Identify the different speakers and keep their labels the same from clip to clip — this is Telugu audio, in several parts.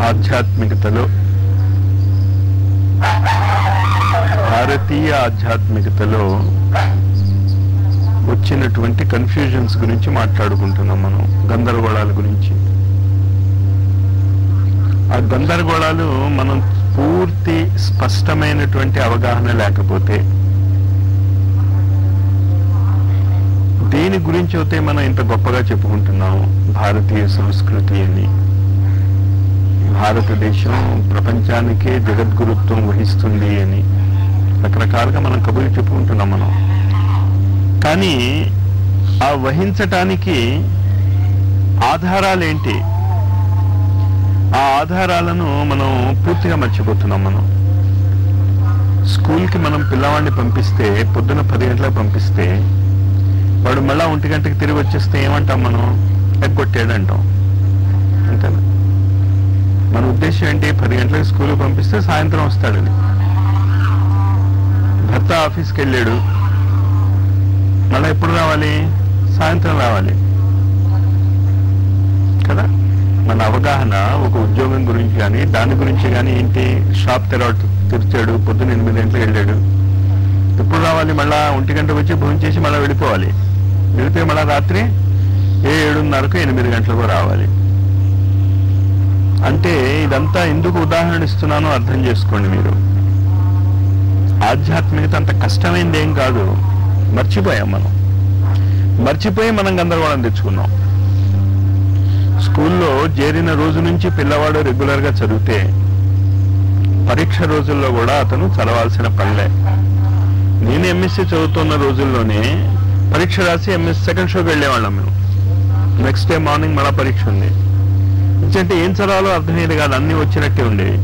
Speaker 1: ఆధ్యాత్మికతలో, భారతీయ ఆధ్యాత్మికతలో వచ్చినటువంటి కన్ఫ్యూజన్స్ గురించి మాట్లాడుకుంటున్నాం మనం, గందరగోళాల గురించి. ఆ గందరగోళాలు మనం పూర్తి స్పష్టమైనటువంటి అవగాహన లేకపోతే, దేని గురించి అయితే మనం ఇంత గొప్పగా చెప్పుకుంటున్నాము, భారతీయ సంస్కృతి అని, భారతదేశం ప్రపంచానికే జగద్గురుత్వం వహిస్తుంది అని రకరకాలుగా మనం కబుర్లు చెప్పుకుంటున్నాం మనం. కానీ ఆ వహించటానికి ఆధారాలేంటి, ఆ ఆధారాలను మనం పూర్తిగా మర్చిపోతున్నాం. మనం స్కూల్కి మనం పిల్లవాడిని పంపిస్తే, పొద్దున 10 గంటలకు పంపిస్తే, వాడు మళ్ళా 1 గంటకి తిరిగి వచ్చేస్తే ఏమంటాం మనం? ఎగ్గొట్టాడు అంటాం. అంతేనా? మన ఉద్దేశం ఏంటి? 10 గంటలకు స్కూల్కి పంపిస్తే సాయంత్రం వస్తాడని. భర్త ఆఫీస్కి వెళ్ళాడు, మళ్ళీ ఎప్పుడు రావాలి? సాయంత్రం రావాలి కదా. మన అవగాహన ఒక ఉద్యోగం గురించి కానీ దాని గురించి కానీ ఏంటి? షాప్ తెరిచాడు, పొద్దున్న 8 గంటలకు వెళ్ళాడు, ఎప్పుడు రావాలి? మళ్ళా 1 గంటకు వచ్చి భోజనం చేసి మళ్ళీ వెళ్ళిపోవాలి. వెళితే మళ్ళీ రాత్రి 7:30కు 8 గంటలకు రావాలి. అంటే ఇదంతా ఎందుకు ఉదాహరణ ఇస్తున్నానో అర్థం చేసుకోండి మీరు. ఆధ్యాత్మికత అంత కష్టమైంది ఏం కాదు. మర్చిపోయాం మనం, మర్చిపోయి మనం గందరగోళం తెచ్చుకున్నాం. స్కూల్లో చేరిన రోజు నుంచి పిల్లవాడు రెగ్యులర్గా చదివితే పరీక్ష రోజుల్లో కూడా అతను చదవాల్సిన పనిలే. నేను ఎంఎస్సీ చదువుతున్న రోజుల్లోనే పరీక్ష రాసి ఎంఎస్ సెకండ్ షోకి వెళ్ళేవాళ్ళం మేము. నెక్స్ట్ డే మార్నింగ్ మళ్ళా పరీక్ష ఉంది. అంటే ఏం చదవాలో అర్థమయ్యేది కాదు, అన్నీ వచ్చినట్టే ఉండేవి.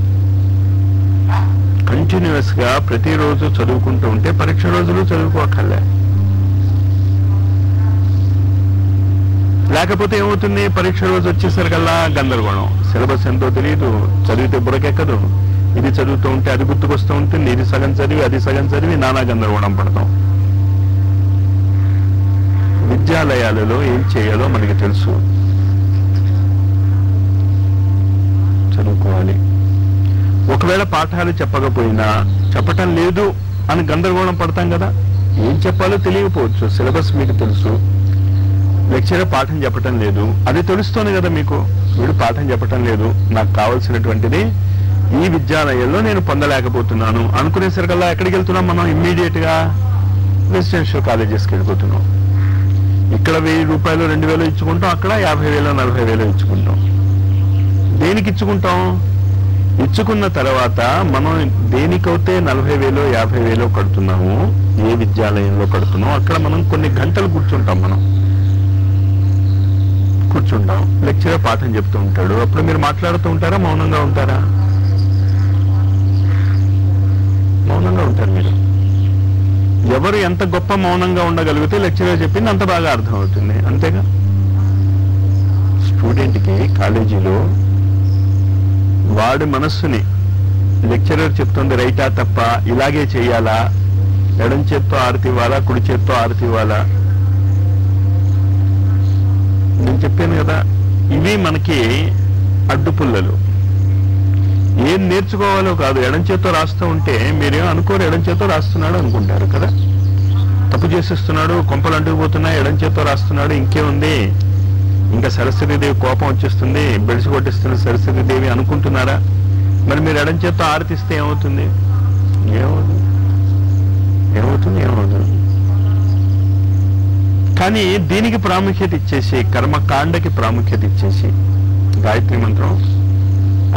Speaker 1: కంటిన్యూస్ గా ప్రతిరోజు చదువుకుంటూ ఉంటే పరీక్ష రోజులు చదువుకోకర్లే. లేకపోతే ఏమవుతుంది? పరీక్ష రోజు వచ్చేసరికల్లా గందరగోళం, సిలబస్ ఎంతో తెలియదు, చదివితే బుర్రకెక్కదు. ఇది చదువుతూ ఉంటే అది గుర్తుకొస్తూ ఉంటుంది, ఇది సగం చదివి అది సగం చదివి నానా గందరగోళం పడతాం. విద్యాలయాలలో ఏం చేయాలో మనకి తెలుసు, చదువుకోవాలి. ఒకవేళ పాఠాలు చెప్పకపోయినా, చెప్పటం లేదు అని గందరగోళం పడతాం కదా. ఏం చెప్పాలో తెలియకపోవచ్చు, సిలబస్ మీకు తెలుసు, లెక్చరర్ పాఠం చెప్పటం లేదు, అది తెలుస్తోంది కదా మీకు. వీడు పాఠం చెప్పటం లేదు, నాకు కావాల్సినటువంటిది ఈ విద్యాలయంలో నేను పొందలేకపోతున్నాను అనుకునేసరికల్లా ఎక్కడికి వెళ్తున్నాం మనం? ఇమ్మీడియట్ గా రెసిడెన్షియల్ కాలేజెస్కి వెళ్ళిపోతున్నాం. ఇక్కడ 1000 రూపాయలు 2000 ఇచ్చుకుంటాం, అక్కడ 50,000 40,000 ఇచ్చుకుంటాం. దేనికి ఇచ్చుకుంటాం? ఇచ్చుకున్న తర్వాత మనం దేనికైతే 40,000 50,000 కడుతున్నాము, ఏ విద్యాలయంలో కడుతున్నాం, అక్కడ మనం కొన్ని గంటలు కూర్చుంటాం. లెక్చరర్ పాఠం చెప్తూ ఉంటాడు, అప్పుడు మీరు మాట్లాడుతూ ఉంటారా, మౌనంగా ఉంటారా? మౌనంగా ఉంటారు మీరు. ఎవరు ఎంత గొప్ప మౌనంగా ఉండగలిగితే లెక్చరర్ చెప్పింది అంత బాగా అర్థం అవుతుంది, అంతేగా. స్టూడెంట్కి కాలేజీలో వాడి మనస్సుని లెక్చరర్ చెప్తుంది రైటా తప్ప, ఇలాగే చెయ్యాలా, ఎడం చేత్తో ఆరతి ఇవ్వాలా, కుడి చేత్తో ఆరతి ఇవ్వాలా, నేను చెప్పాను కదా. ఇవి మనకి అడ్డుపుల్లలు. ఏం నేర్చుకోవాలో కాదు, ఎడం చేత్తో రాస్తూ ఉంటే మీరేం అనుకోరు, ఎడం చేత్తో రాస్తున్నాడు అనుకుంటారు కదా. తప్పు చేసేస్తున్నాడు, కొంపలు అంటుకుపోతున్నాయి, ఎడం చేత్తో రాస్తున్నాడు, ఇంకేముంది, ఇంకా సరస్వతీదేవి కోపం వచ్చేస్తుంది, బెడిసి కొట్టిస్తున్న సరస్వతీదేవి అనుకుంటున్నారా? మరి మీరు ఎడం చేత్తో ఆరతిస్తే ఏమవుతుంది? ఏమవుతుంది? కానీ దీనికి ప్రాముఖ్యత ఇచ్చేసి, కర్మకాండకి ప్రాముఖ్యత ఇచ్చేసి, గాయత్రి మంత్రం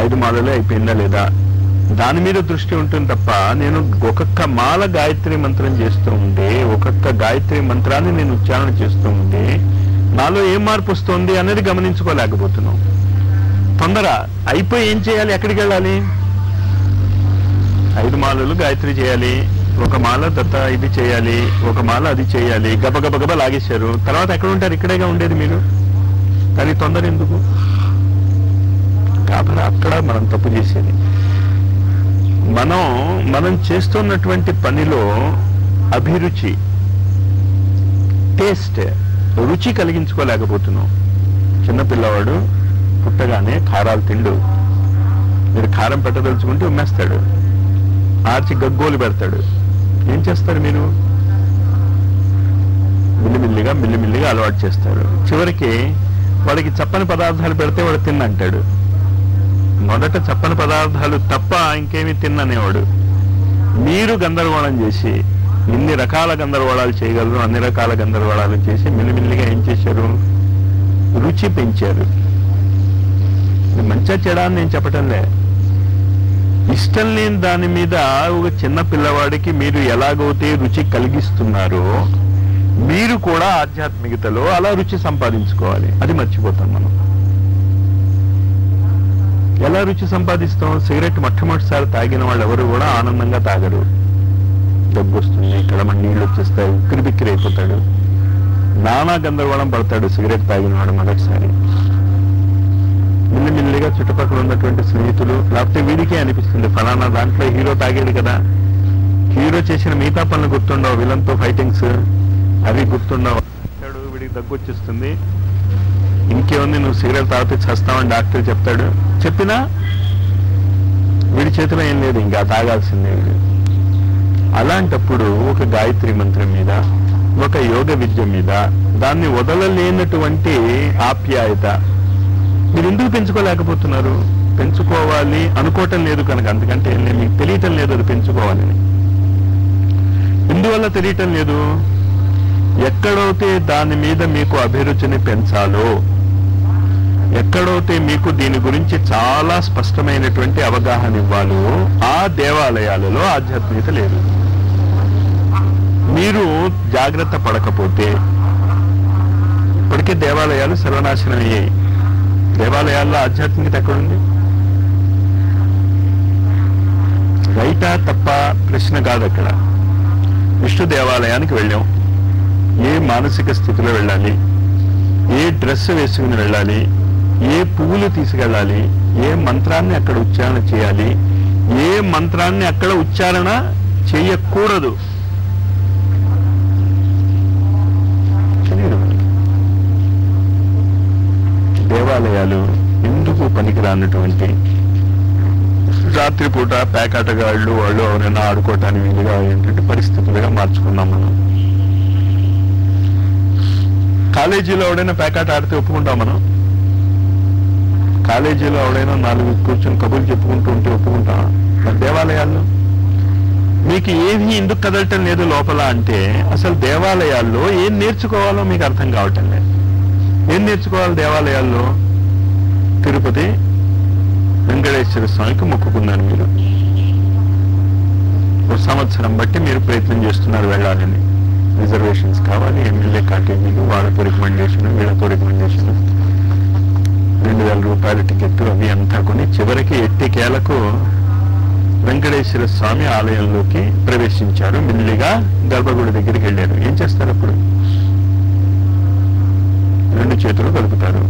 Speaker 1: 5 మాలలే అయిపోయిందా లేదా దాని మీద దృష్టి ఉంటుంది తప్ప, నేను ఒక్కొక్క మాల గాయత్రి మంత్రం చేస్తూ ఉంటే, ఒక్కొక్క గాయత్రి మంత్రాన్ని నేను ఉచ్చారణ చేస్తూ ఉంటే నాలో ఏం మార్పు వస్తుంది అనేది గమనించుకోలేకపోతున్నాం. తొందర అయిపోయి ఏం చేయాలి? ఎక్కడికి వెళ్ళాలి? 5 మాలలు గాయత్రి చేయాలి, 1 మాల దత్త ఇది చేయాలి, 1 మాల అది చేయాలి, గబగబ లాగేశారు. తర్వాత ఎక్కడ ఉంటారు? ఇక్కడేగా ఉండేది మీరు. కానీ తొందర ఎందుకు? కాబట్టి అక్కడ మనం తప్పు చేసేది. మనం చేస్తున్నటువంటి పనిలో అభిరుచి, టేస్ట్, రుచి కలిగించుకోలేకపోతున్నాం. చిన్నపిల్లవాడు పుట్టగానే కారాలు తిండు, మీరు కారం పెట్టదలుచుకుంటే ఉమ్మేస్తాడు, ఆర్చి గగ్గోలు పెడతాడు. ఏం చేస్తారు మీరు? మిల్లిమిల్లిగా అలవాటు చేస్తారు. చివరికి వాడికి చప్పని పదార్థాలు పెడితే వాడు తిన్నంటాడు. మొదట చప్పని పదార్థాలు తప్ప ఇంకేమీ తిన్ననేవాడు. మీరు గందరగోళం చేసి ఇన్ని రకాల గందరగోళాలు చేయగలరు, అన్ని రకాల గందరగోళాలు చేసి మిల్లిమిల్లిగా ఏం చేశారు? రుచి పెంచారు. మంచిగా చెడా అని నేను చెప్పటంలే. ఇష్టం లేని దాని మీద ఒక చిన్న పిల్లవాడికి మీరు ఎలాగైతే రుచి కలిగిస్తున్నారో మీరు కూడా ఆధ్యాత్మికతలో అలా రుచి సంపాదించుకోవాలి. అది మర్చిపోతాం మనం. ఎలా రుచి సంపాదిస్తాం? సిగరెట్ మొట్టమొదటిసారి తాగిన వాళ్ళు ఎవరు కూడా ఆనందంగా తాగరు. దగ్గు వస్తుంది, కడమ నీళ్ళు వచ్చేస్తాయి, ఉక్కిరి బిక్కిరి అయిపోతాడు, నానా గందరగోళం పడతాడు సిగరెట్ తాగిన వాడు మొదటిసారి. మిల్లిమిల్లిగా చుట్టుపక్కల ఉన్నటువంటి స్నేహితులు, లేకపోతే వీడికే అనిపిస్తుంది ఫలానా దాంట్లో హీరో తాగాడు కదా, హీరో చేసిన మిగతా పనులు గుర్తుండవు, విలన్తో ఫైటింగ్స్ అవి గుర్తుండవు. వీడికి దగ్గు వచ్చేస్తుంది, ఇంకేముంది నువ్వు సిగరెట్ తాగితే చస్తావని డాక్టర్ చెప్తాడు. చెప్పినా వీడి చేతిలో ఏం లేదు, ఇంకా తాగాల్సిందే వీడు. అలాంటప్పుడు ఒక గాయత్రి మంత్రం మీద, ఒక యోగ విద్య మీద దాన్ని వదలలేనటువంటి ఆప్యాయత మీరు ఎందుకు పెంచుకోలేకపోతున్నారు? పెంచుకోవాలి అనుకోవటం లేదు కనుక, అందుకంటే మీకు తెలియటం లేదు అది పెంచుకోవాలని. ఎందువల్ల తెలియటం లేదు? ఎక్కడైతే దాని మీద మీకు అభిరుచిని పెంచాలో, ఎక్కడైతే మీకు దీని గురించి చాలా స్పష్టమైనటువంటి అవగాహన ఇవ్వాలో ఆ దేవాలయాలలో ఆధ్యాత్మికత లేదు. మీరు జాగ్రత్త పడకపోతే ఇప్పటికే దేవాలయాలు సర్వనాశనం అయ్యాయి. దేవాలయాల్లో ఆధ్యాత్మికత ఎక్కడుంది? రైటా తప్ప ప్రశ్న కాదు. అక్కడ విష్ణు దేవాలయానికి వెళ్ళాం, ఏ మానసిక స్థితిలో వెళ్ళాలి, ఏ డ్రెస్ వేసుకుని వెళ్ళాలి, ఏ పువ్వులు తీసుకెళ్ళాలి, ఏ మంత్రాన్ని అక్కడ ఉచ్చారణ చేయాలి, ఏ మంత్రాన్ని అక్కడ ఉచ్చారణ చేయకూడదు దేవాలయాలు ఎందుకు పనికిరానటువంటి రాత్రిపూట పేకాటగాళ్ళు వాళ్ళు ఎవరైనా ఆడుకోవటానికి వీలుగా ఏంటంటే పరిస్థితులుగా మార్చుకున్నాం మనం. కాలేజీలో ఎవడైనా పేకాట ఆడితే ఒప్పుకుంటాం మనం. కాలేజీలో ఎవడైనా 4 కూర్చొని కబుర్లు చెప్పుకుంటూ ఉంటే ఒప్పుకుంటాం. మరి దేవాలయాల్లో మీకు ఏది ఎందుకు కదలటం లేదు లోపల అంటే అసలు దేవాలయాల్లో ఏం నేర్చుకోవాలో మీకు అర్థం కావటం లేదు. ఏం నేర్చుకోవాలి దేవాలయాల్లో? తిరుపతి వెంకటేశ్వర స్వామికి మొక్కుకున్నారు మీరు, ఒక సంవత్సరం బట్టి మీరు ప్రయత్నం చేస్తున్నారు వెళ్ళాలని. రిజర్వేషన్స్ కావాలి, ఎమ్మెల్యే కాటేజీలు, వాళ్ళతో రికమెండేషన్, వీళ్ళతో రికమెండేషన్, 2000 రూపాయల టికెట్ అవి అంతా కొని చివరికి ఎట్టికేలకు వెంకటేశ్వర స్వామి ఆలయంలోకి ప్రవేశించారు. మెల్లిగా గర్భగుడి దగ్గరికి వెళ్ళారు. ఏం చేస్తారు అప్పుడు? 2 చేతులు కలుపుతారు.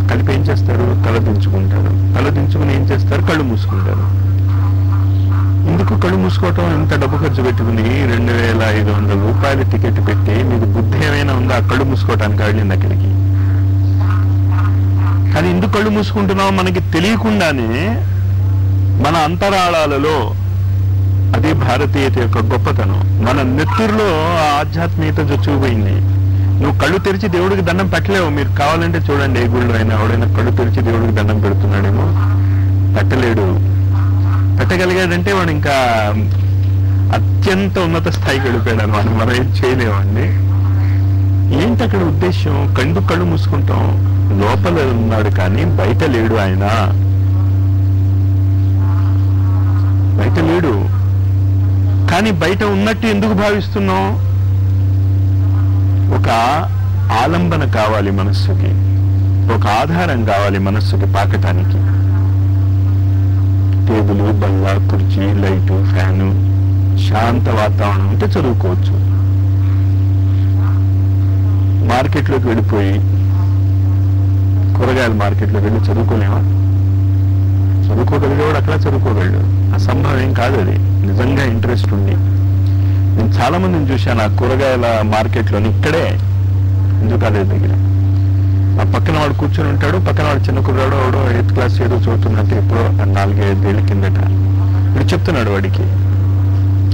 Speaker 1: కలిపి ఏం చేస్తారు? తల దించుకుంటారు. తల దించుకుని ఏం చేస్తారు? కళ్ళు మూసుకుంటారు. ఎందుకు కళ్ళు మూసుకోవటం? ఇంత డబ్బు ఖర్చు పెట్టుకుని 2500 రూపాయల టికెట్ పెట్టి మీకు బుద్ధి ఏమైనా ఉందా? కళ్ళు మూసుకోవటానికి వెళ్ళింది అక్కడికి. కానీ ఎందుకు కళ్ళు మూసుకుంటున్నాం? మనకి తెలియకుండానే మన అంతరాళాలలో, అది భారతీయత యొక్క గొప్పతనం, మన నెత్తురులో ఆ ఆధ్యాత్మికత చొచ్చుకుపోయింది. నువ్వు కళ్ళు తెరిచి దేవుడికి దండం పెట్టలేవు. మీరు కావాలంటే చూడండి, ఏ గుళ్ళు అయినా ఎవడైనా కళ్ళు తెరిచి దేవుడికి దండం పెడుతున్నాడేమో, పెట్టలేడు. పెట్టగలిగాడంటే వాడు ఇంకా అత్యంత ఉన్నత స్థాయికి వెళ్ళిపోయాడు అనమాట. మనం ఏం చేయలేమండి. ఏంటి అక్కడ ఉద్దేశం? కళ్ళు మూసుకుంటాం. లోపల ఉన్నాడు కానీ బయట లేడు. ఆయన బయట లేడు కానీ బయట ఉన్నట్టు ఎందుకు భావిస్తున్నాం? ఒక ఆలంబన కావాలి మనస్సుకి, ఒక ఆధారం కావాలి మనస్సుకి పాకటానికి. టేబుల్, బల్ల, కుర్చీ, లైటు, ఫ్యాను, శాంత వాతావరణం ఉంటే చదువుకోవచ్చు. మార్కెట్లోకి వెళ్ళిపోయి కూరగాయల మార్కెట్లోకి వెళ్ళి చదువుకోలేమా? చదువుకోగలిగేవాడు అక్కడ చదువుకోగలడు. అసంభవం ఏం కాదు అది, నిజంగా ఇంట్రెస్ట్ ఉంది. నేను చాలా మందిని చూశాను ఆ కూరగాయల మార్కెట్లోని, ఇక్కడే ఎందుకు అదే దగ్గర ఆ పక్కన వాడు కూర్చొని ఉంటాడు, పక్కన వాడు చిన్న కుర్రాడు, వాడు 8th క్లాస్ ఏదో చదువుతున్నట్టు ఎప్పుడో 4-5 ఏళ్ళ కిందట ఇప్పుడు చెప్తున్నాడు వాడికి,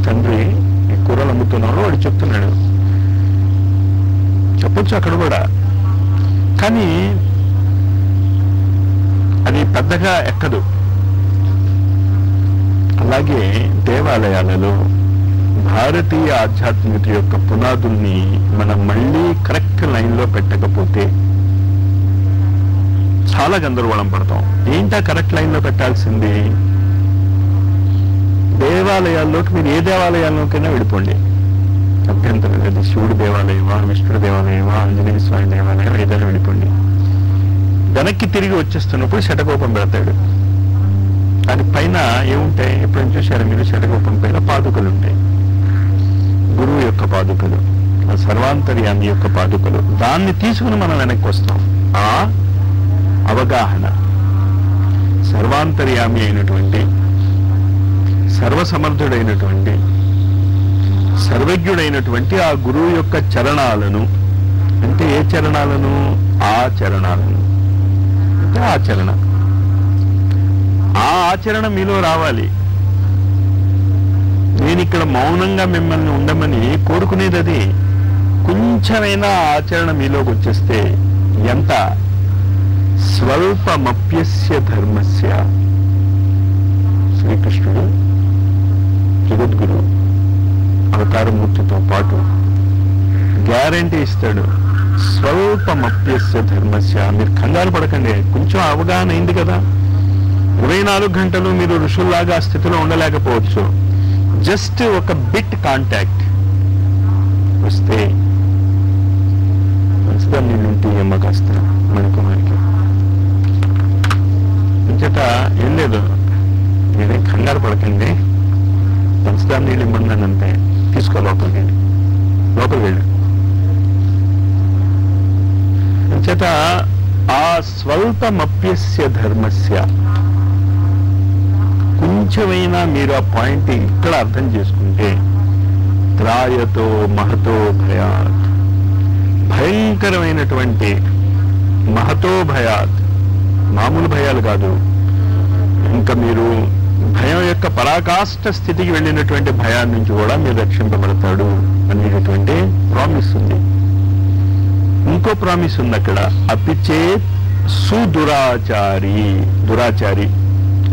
Speaker 1: తండ్రి ఈ కూరలు అమ్ముతున్నాడు వాడు చెప్తున్నాడు. చెప్పొచ్చు అక్కడ కూడా, కానీ అది పెద్దగా ఎక్కదు. అలాగే దేవాలయాలలో భారతీయ ఆధ్యాత్మికత యొక్క పునాదుల్ని మనం మళ్ళీ కరెక్ట్ లైన్లో పెట్టకపోతే చాలా గందరగోళం పడతాం. ఏంటా కరెక్ట్ లైన్లో పెట్టాల్సింది? దేవాలయాల్లోకి మీరు ఏ దేవాలయాల్లోకైనా వెళ్ళిపోండి, అభ్యంతరం లేదు. శివుడి దేవాలయమా, విష్ణుడి దేవాలయమా, ఆంజనేయ స్వామి దేవాలయం, ఏదైనా వెళ్ళిపోండి. వెనక్కి తిరిగి వచ్చేస్తున్నప్పుడు శటకోపం పెడతాడు. దాని పైన ఏముంటాయి? ఎప్పుడైనా చూశారు మీరు? శటకోపం పైన పాదుకలు ఉంటాయి, గురువు యొక్క పాదుకలు, సర్వాంతర్యామి యొక్క పాదుకలు. దాన్ని తీసుకుని మనం వెనక్కి వస్తాం. ఆ అవగాహన సర్వాంతర్యామి అయినటువంటి, సర్వసమర్థుడైనటువంటి, సర్వజ్ఞుడైనటువంటి ఆ గురువు యొక్క చరణాలను, అంటే ఏ చరణాలను? ఆ చరణాలను, అంటే ఆచరణ. ఆ ఆచరణ మీలో రావాలి. నేను ఇక్కడ మౌనంగా మిమ్మల్ని ఉండమని కోరుకునేది అది. కొంచెమైనా ఆచరణ మీలోకి వచ్చేస్తే ఎంత స్వల్పమప్యస్య ధర్మస్య, శ్రీకృష్ణుడు జగద్గురు అవతారమూర్తితో పాటు గ్యారంటీ ఇస్తాడు, స్వల్పమప్యస్య ధర్మస్య. మీరు కంగారు పడకండి, కొంచెం అవగాహన అయింది కదా. 24 గంటలు మీరు ఋషుల్లాగా ఆ స్థితిలో ఉండలేకపోవచ్చు. జస్ట్ ఒక బిట్ కాంటాక్ట్ వస్తే మంచిగా నీళ్ళుంటే అమ్మ కాస్త మణికుమారికి అంచేత ఏం లేదు, నేనే కంగారు పడకండి, పంచదార నీళ్ళు ఇమ్మన్నానంటే తీసుకో, లోపలికి వెళ్ళి అంచేత ఆ స్వల్పమప్యస్య ధర్మస్య కొంచెమైనా మీరు ఆ పాయింట్ ఇక్కడ అర్థం చేసుకుంటే, త్రాయతో మహతో భయాత్, భయంకరమైనటువంటి మహతో భయాత్, మామూలు భయాలు కాదు, ఇంకా మీరు భయం యొక్క పరాకాష్ఠ స్థితికి వెళ్ళినటువంటి భయాన్ని నుంచి కూడా మీరు రక్షింపబడతాడు అనేటటువంటి ప్రామిస్ ఉంది. ఇంకో ప్రామిస్ ఉంది అక్కడ, అపిచేత్ సుదురాచారి. దురాచారి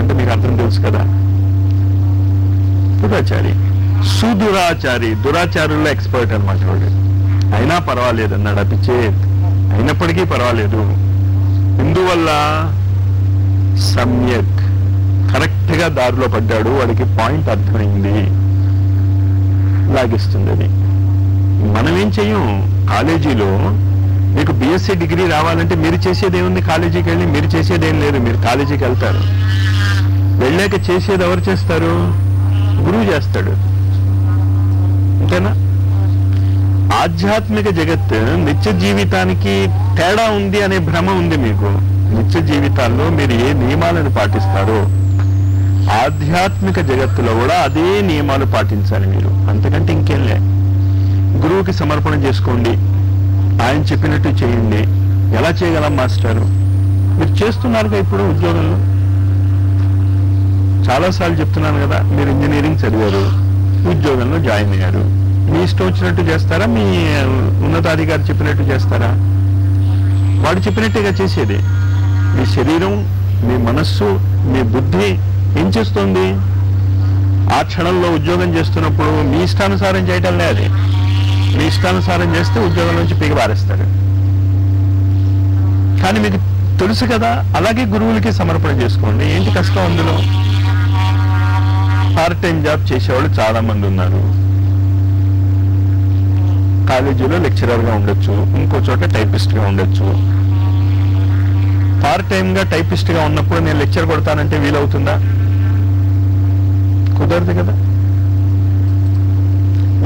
Speaker 1: అంటే మీకు అర్థం తెలుసు కదా, దురాచారి, సుదురాచారి, దురాచారుల్లో ఎక్స్పర్ట్ అనమాట వాడు. అయినా పర్వాలేదు అన్నాడు, అపిచేత్, అయినప్పటికీ పర్వాలేదు. ఎందువల్ల? సమ్యక్, కరెక్ట్ గా దారిలో పడ్డాడు, వాడికి పాయింట్ అర్థమైంది, లాగిస్తుంది అది. మనం ఏం చెయ్యం? కాలేజీలో మీకు బిఎస్సీ డిగ్రీ రావాలంటే మీరు చేసేది ఏముంది? కాలేజీకి వెళ్ళి మీరు చేసేది ఏం లేదు. మీరు కాలేజీకి వెళ్తారు, వెళ్ళాక చేసేది ఎవరు చేస్తారు? గురువు చేస్తాడు, అంతేనా? ఆధ్యాత్మిక జగత్ నిత్య జీవితానికి తేడా ఉంది అనే భ్రమ ఉంది మీకు. నిత్య జీవితాల్లో మీరు ఏ నియమాలను పాటిస్తారో ఆధ్యాత్మిక జగత్తులో కూడా అదే నియమాలు పాటించాలి మీరు, అంతకంటే ఇంకేం లే. గురువుకి సమర్పణ చేసుకోండి, ఆయన చెప్పినట్టు చేయండి. ఎలా చేయగలం మాస్టారు? మీరు చేస్తున్నారుగా ఇప్పుడు ఉద్యోగంలో. చాలాసార్లు చెప్తున్నాను కదా, మీరు ఇంజనీరింగ్ చదివారు, ఉద్యోగంలో జాయిన్ అయ్యారు. మీ ఇష్టం వచ్చినట్టు చేస్తారా? మీ ఉన్నతాధికారి చెప్పినట్టు చేస్తారా? వాడు చెప్పినట్టుగా చేసేది. మీ శరీరం, మీ మనస్సు, మీ బుద్ధి ఏం చేస్తుంది? ఆ క్షణంలో ఉద్యోగం చేస్తున్నప్పుడు మీ ఇష్టానుసారం చేయటం లేదు. మీ ఇష్టానుసారం చేస్తే ఉద్యోగం నుంచి పీగబారేస్తాడు. కానీ మీకు తెలుసు కదా. అలాగే గురువులకి సమర్పణ చేసుకోండి. ఏంటి కష్టం అందులో? పార్ట్ టైం జాబ్ చేసేవాళ్ళు చాలా మంది ఉన్నారు. కాలేజీలో లెక్చరర్గా ఉండొచ్చు, ఇంకో చోట టైపిస్ట్గా ఉండొచ్చు. పార్ట్ టైంగా టైపిస్ట్గా ఉన్నప్పుడు నేను లెక్చర్ కొడతానంటే వీలవుతుందా? కుదరదు కదా.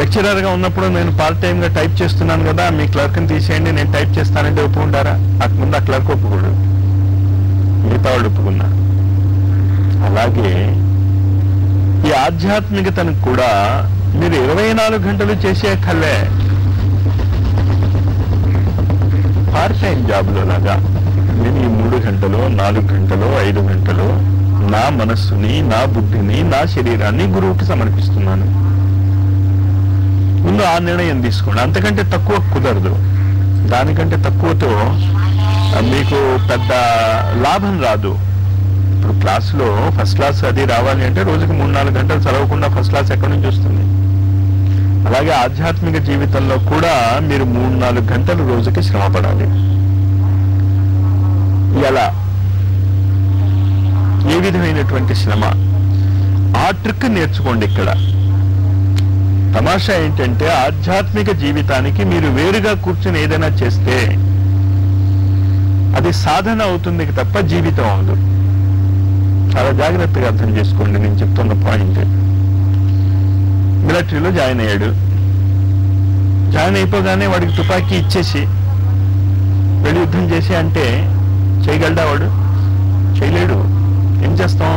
Speaker 1: లెక్చరర్గా ఉన్నప్పుడు నేను పార్ట్ టైంగా టైప్ చేస్తున్నాను కదా, మీ క్లర్క్ని తీసేయండి నేను టైప్ చేస్తానంటే ఒప్పుకుంటారా? ముందు ఆ క్లర్క్ ఒప్పుకోడు, మిగతా వాళ్ళు ఒప్పుకున్నారు. అలాగే ఈ ఆధ్యాత్మికతను కూడా మీరు 24 గంటలు చేసే కళ్ళే. పార్ట్ టైం జాబ్లో లాగా నేను ఈ 3 గంటలో 4 గంటలో 5 గంటలో నా మనస్సుని, నా బుద్ధిని, నా శరీరాన్ని గురువుకి సమర్పిస్తున్నాను. ముందు ఆ నిర్ణయం తీసుకోండి. అంతకంటే తక్కువ కుదరదు. దానికంటే తక్కువతో మీకు పెద్ద లాభం రాదు. ఇప్పుడు క్లాసులో ఫస్ట్ క్లాస్ అది రావాలి అంటే రోజుకి 3-4 గంటలు చదవకుండా ఫస్ట్ క్లాస్ ఎక్కడి నుంచి వస్తుంది? అలాగే ఆధ్యాత్మిక జీవితంలో కూడా మీరు 3-4 గంటలు రోజుకి శ్రమ పడాలి. ఎలా, ఏ విధమైనటువంటి శ్రమ, ఆ ట్రిక్ నేర్చుకోండి. ఇక్కడ తమాషా ఏంటంటే ఆధ్యాత్మిక జీవితానికి మీరు వేరుగా కూర్చుని ఏదైనా చేస్తే అది సాధన అవుతుంది తప్ప జీవితం అవదు. చాలా జాగ్రత్తగా అర్థం చేసుకోండి నేను చెప్తున్న పాయింట్. మిలిటరీలో జాయిన్ అయ్యాడు. జాయిన్ అయిపోగానే వాడికి తుపాకీ ఇచ్చేసి వెళ్ళి యుద్ధం చేసి అంటే చేయగలడా వాడు? చేయలేడు. ఏం చేస్తాం?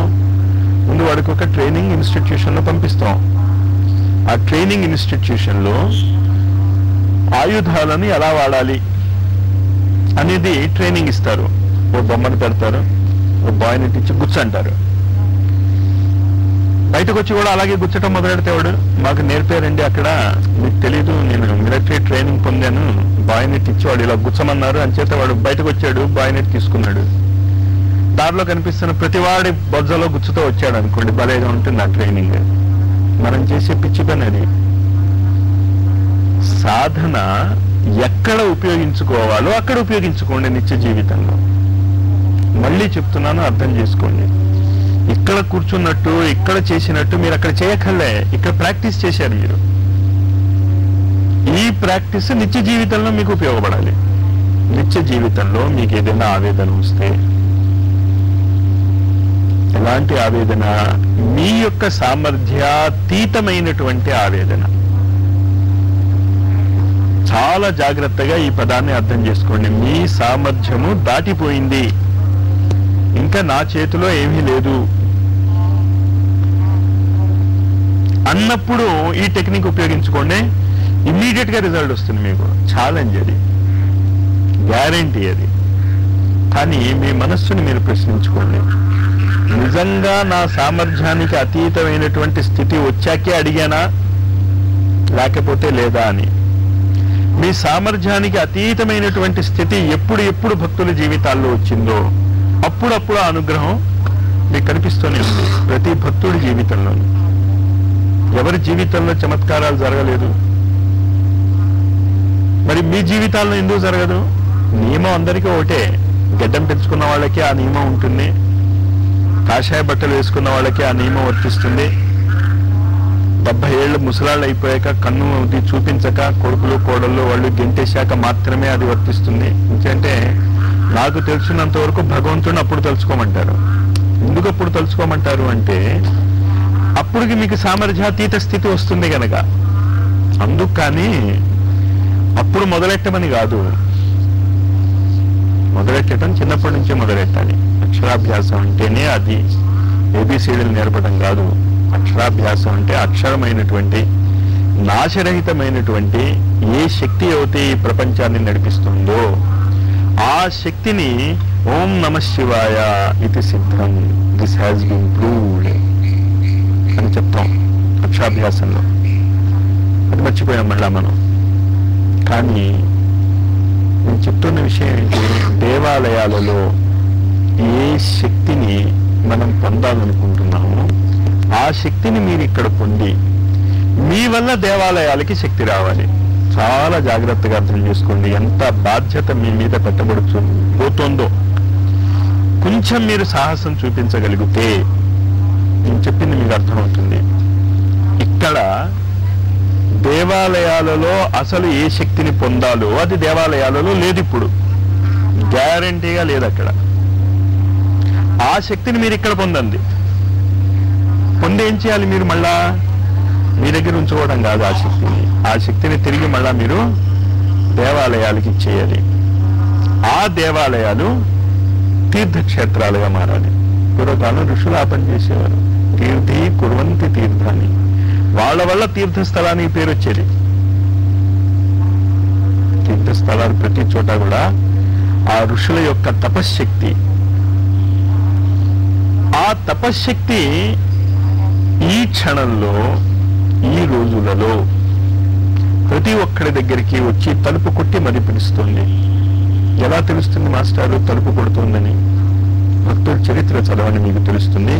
Speaker 1: ముందు వాడికి ఒక ట్రైనింగ్ ఇన్స్టిట్యూషన్లో పంపిస్తాం. ఆ ట్రైనింగ్ ఇన్స్టిట్యూషన్లో ఆయుధాలను ఎలా వాడాలి అనేది ట్రైనింగ్ ఇస్తారు. ఓ బొమ్మను పెడతారు, ఓ బాయ్ని ఇచ్చి గుచ్చంటారు. బయటకు వచ్చి కూడా అలాగే గుచ్చటం మొదలెడితేవాడు మాకు నేర్పారండి, అక్కడ మీకు తెలీదు, నేను మిలిటరీ ట్రైనింగ్ పొందాను, బాయ్నెట్ ఇచ్చి వాడు ఇలా గుచ్చమన్నారు అని చేత వాడు బయటకు వచ్చాడు, బాయ్నెట్ తీసుకున్నాడు. దారిలో కనిపిస్తున్న ప్రతివాడి బొజ్జలో గుచ్చుతో వచ్చాడు అనుకోండి, భలేగా ఉంటుంది ఆ ట్రైనింగ్. మనం చేసే పిచ్చి పని అది. సాధన ఎక్కడ ఉపయోగించుకోవాలో అక్కడ ఉపయోగించుకోండి నిత్య జీవితంలో. మళ్ళీ చెప్తున్నాను, అర్థం చేసుకోండి. ఇక్కడ కూర్చున్నట్టు, ఇక్కడ చేసినట్టు మీరు అక్కడ చేయక్కర్లే. ఇక్కడ ప్రాక్టీస్ చేశారు మీరు. ఈ ప్రాక్టీస్ నిత్య జీవితంలో మీకు ఉపయోగపడాలి. నిత్య జీవితంలో మీకు ఏదైనా ఆవేదన వస్తే, ఎలాంటి ఆవేదన? మీ యొక్క సామర్థ్యాతీతమైనటువంటి ఆవేదన. చాలా జాగ్రత్తగా ఈ పదాన్ని అర్థం చేసుకోండి. మీ సామర్థ్యము దాటిపోయింది, ఇంకా నా చేతిలో ఏమీ లేదు అన్నప్పుడు ఈ టెక్నిక్ ఉపయోగించుకోండి. ఇమ్మీడియట్ గా రిజల్ట్ వస్తుంది. మీకు ఛాలెంజ్ అది, గ్యారంటీ అది. కానీ మీ మనస్సుని మీరు ప్రశ్నించుకోండి, నిజంగా నా సామర్థ్యానికి అతీతమైనటువంటి స్థితి వచ్చాకే అడిగానా లేకపోతే లేదా అని. మీ సామర్థ్యానికి అతీతమైనటువంటి స్థితి ఎప్పుడు భక్తుల జీవితాల్లో వచ్చిందో అప్పుడప్పుడు ఆ అనుగ్రహం మీకు కనిపిస్తూనే ఉంది ప్రతి భక్తుడి జీవితంలోనూ. ఎవరి జీవితంలో చమత్కారాలు జరగలేదు? మరి మీ జీవితాల్లో ఎందుకు జరగదు? నియమం అందరికీ ఒకటే. గడ్డం పెంచుకున్న వాళ్ళకి ఆ నియమం ఉంటుంది, కాషాయ బట్టలు వేసుకున్న వాళ్ళకి ఆ నియమం వర్తిస్తుంది. 70 ఏళ్ళు ముసలాళ్ళు అయిపోయాక కన్ను చూపించక కొడుకులు కోడళ్ళు వాళ్ళు గెంటేశాక మాత్రమే అది వర్తిస్తుంది. ఎందుకంటే నాకు తెలిసినంత వరకు భగవంతుడిని అప్పుడు తలుచుకోమంటారు. ఎందుకు అప్పుడు తలుచుకోమంటారు అంటే అప్పుడుకి మీకు సామర్థ్యాతీత స్థితి వస్తుంది కనుక. అందుకు కానీ అప్పుడు మొదలెట్టమని కాదు. మొదలెట్టడం చిన్నప్పటి నుంచే మొదలెట్టాలి. అక్షరాభ్యాసం అంటేనే అది. ఏబిసిడీలు నేర్పడం కాదు. అక్షరాభ్యాసం అంటే అక్షరమైనటువంటి, నాశరహితమైనటువంటి ఏ శక్తి అయితే ఈ ప్రపంచాన్ని నడిపిస్తుందో ఆ శక్తిని ఓం నమ శివాయ ఇది సిద్ధం, దిస్ హ్యాస్ బీన్ ప్రూవ్డ్ అని చెప్తాం అక్షరాభ్యాసంలో. అది మర్చిపోయాం మళ్ళా మనం. కానీ నేను చెప్తున్న విషయం ఏంటి? దేవాలయాలలో ఏ శక్తిని మనం పొందాలనుకుంటున్నామో ఆ శక్తిని మీరు ఇక్కడ పొంది మీ వల్ల దేవాలయాలకి శక్తి రావాలి. చాలా జాగ్రత్తగా అర్థం చేసుకోండి. ఎంత బాధ్యత మీ మీద పోతుందో. కొంచెం మీరు సాహసం చూపించగలిగితే నేను చెప్పింది మీకు అర్థమవుతుంది. ఇక్కడ దేవాలయాలలో అసలు ఏ శక్తిని పొందాలో అది దేవాలయాలలో లేదు. ఇప్పుడు గ్యారంటీగా లేదు అక్కడ. ఆ శక్తిని మీరు ఇక్కడ పొందండి. పొంది ఏం చేయాలి? మీరు మళ్ళా మీ దగ్గర ఉంచుకోవడం కాదు ఆ శక్తిని. ఆ శక్తిని తిరిగి మళ్ళా మీరు దేవాలయాలకి ఇచ్చేయాలి. ఆ దేవాలయాలు తీర్థక్షేత్రాలుగా మారాలి. పూర్వకాలం ఋషులు ఆ పని చేసేవారు. తీర్థి కుర్వంతి తీర్థాన్ని. వాళ్ళ వల్ల తీర్థస్థలానికి పేరు వచ్చేది. తీర్థస్థలాలు ప్రతి చోట కూడా ఆ ఋషుల యొక్క తపశ్శక్తి, ఆ తపశ్శక్తి ఈ క్షణంలో, ఈ రోజులలో ప్రతి ఒక్కడి దగ్గరికి వచ్చి తలుపు కొట్టి మరి పిలుస్తుంది. ఎలా తెలుస్తుంది మాస్టారు తలుపు కొడుతుందని? భక్తుడి చరిత్ర చదవని మీకు తెలుస్తుంది.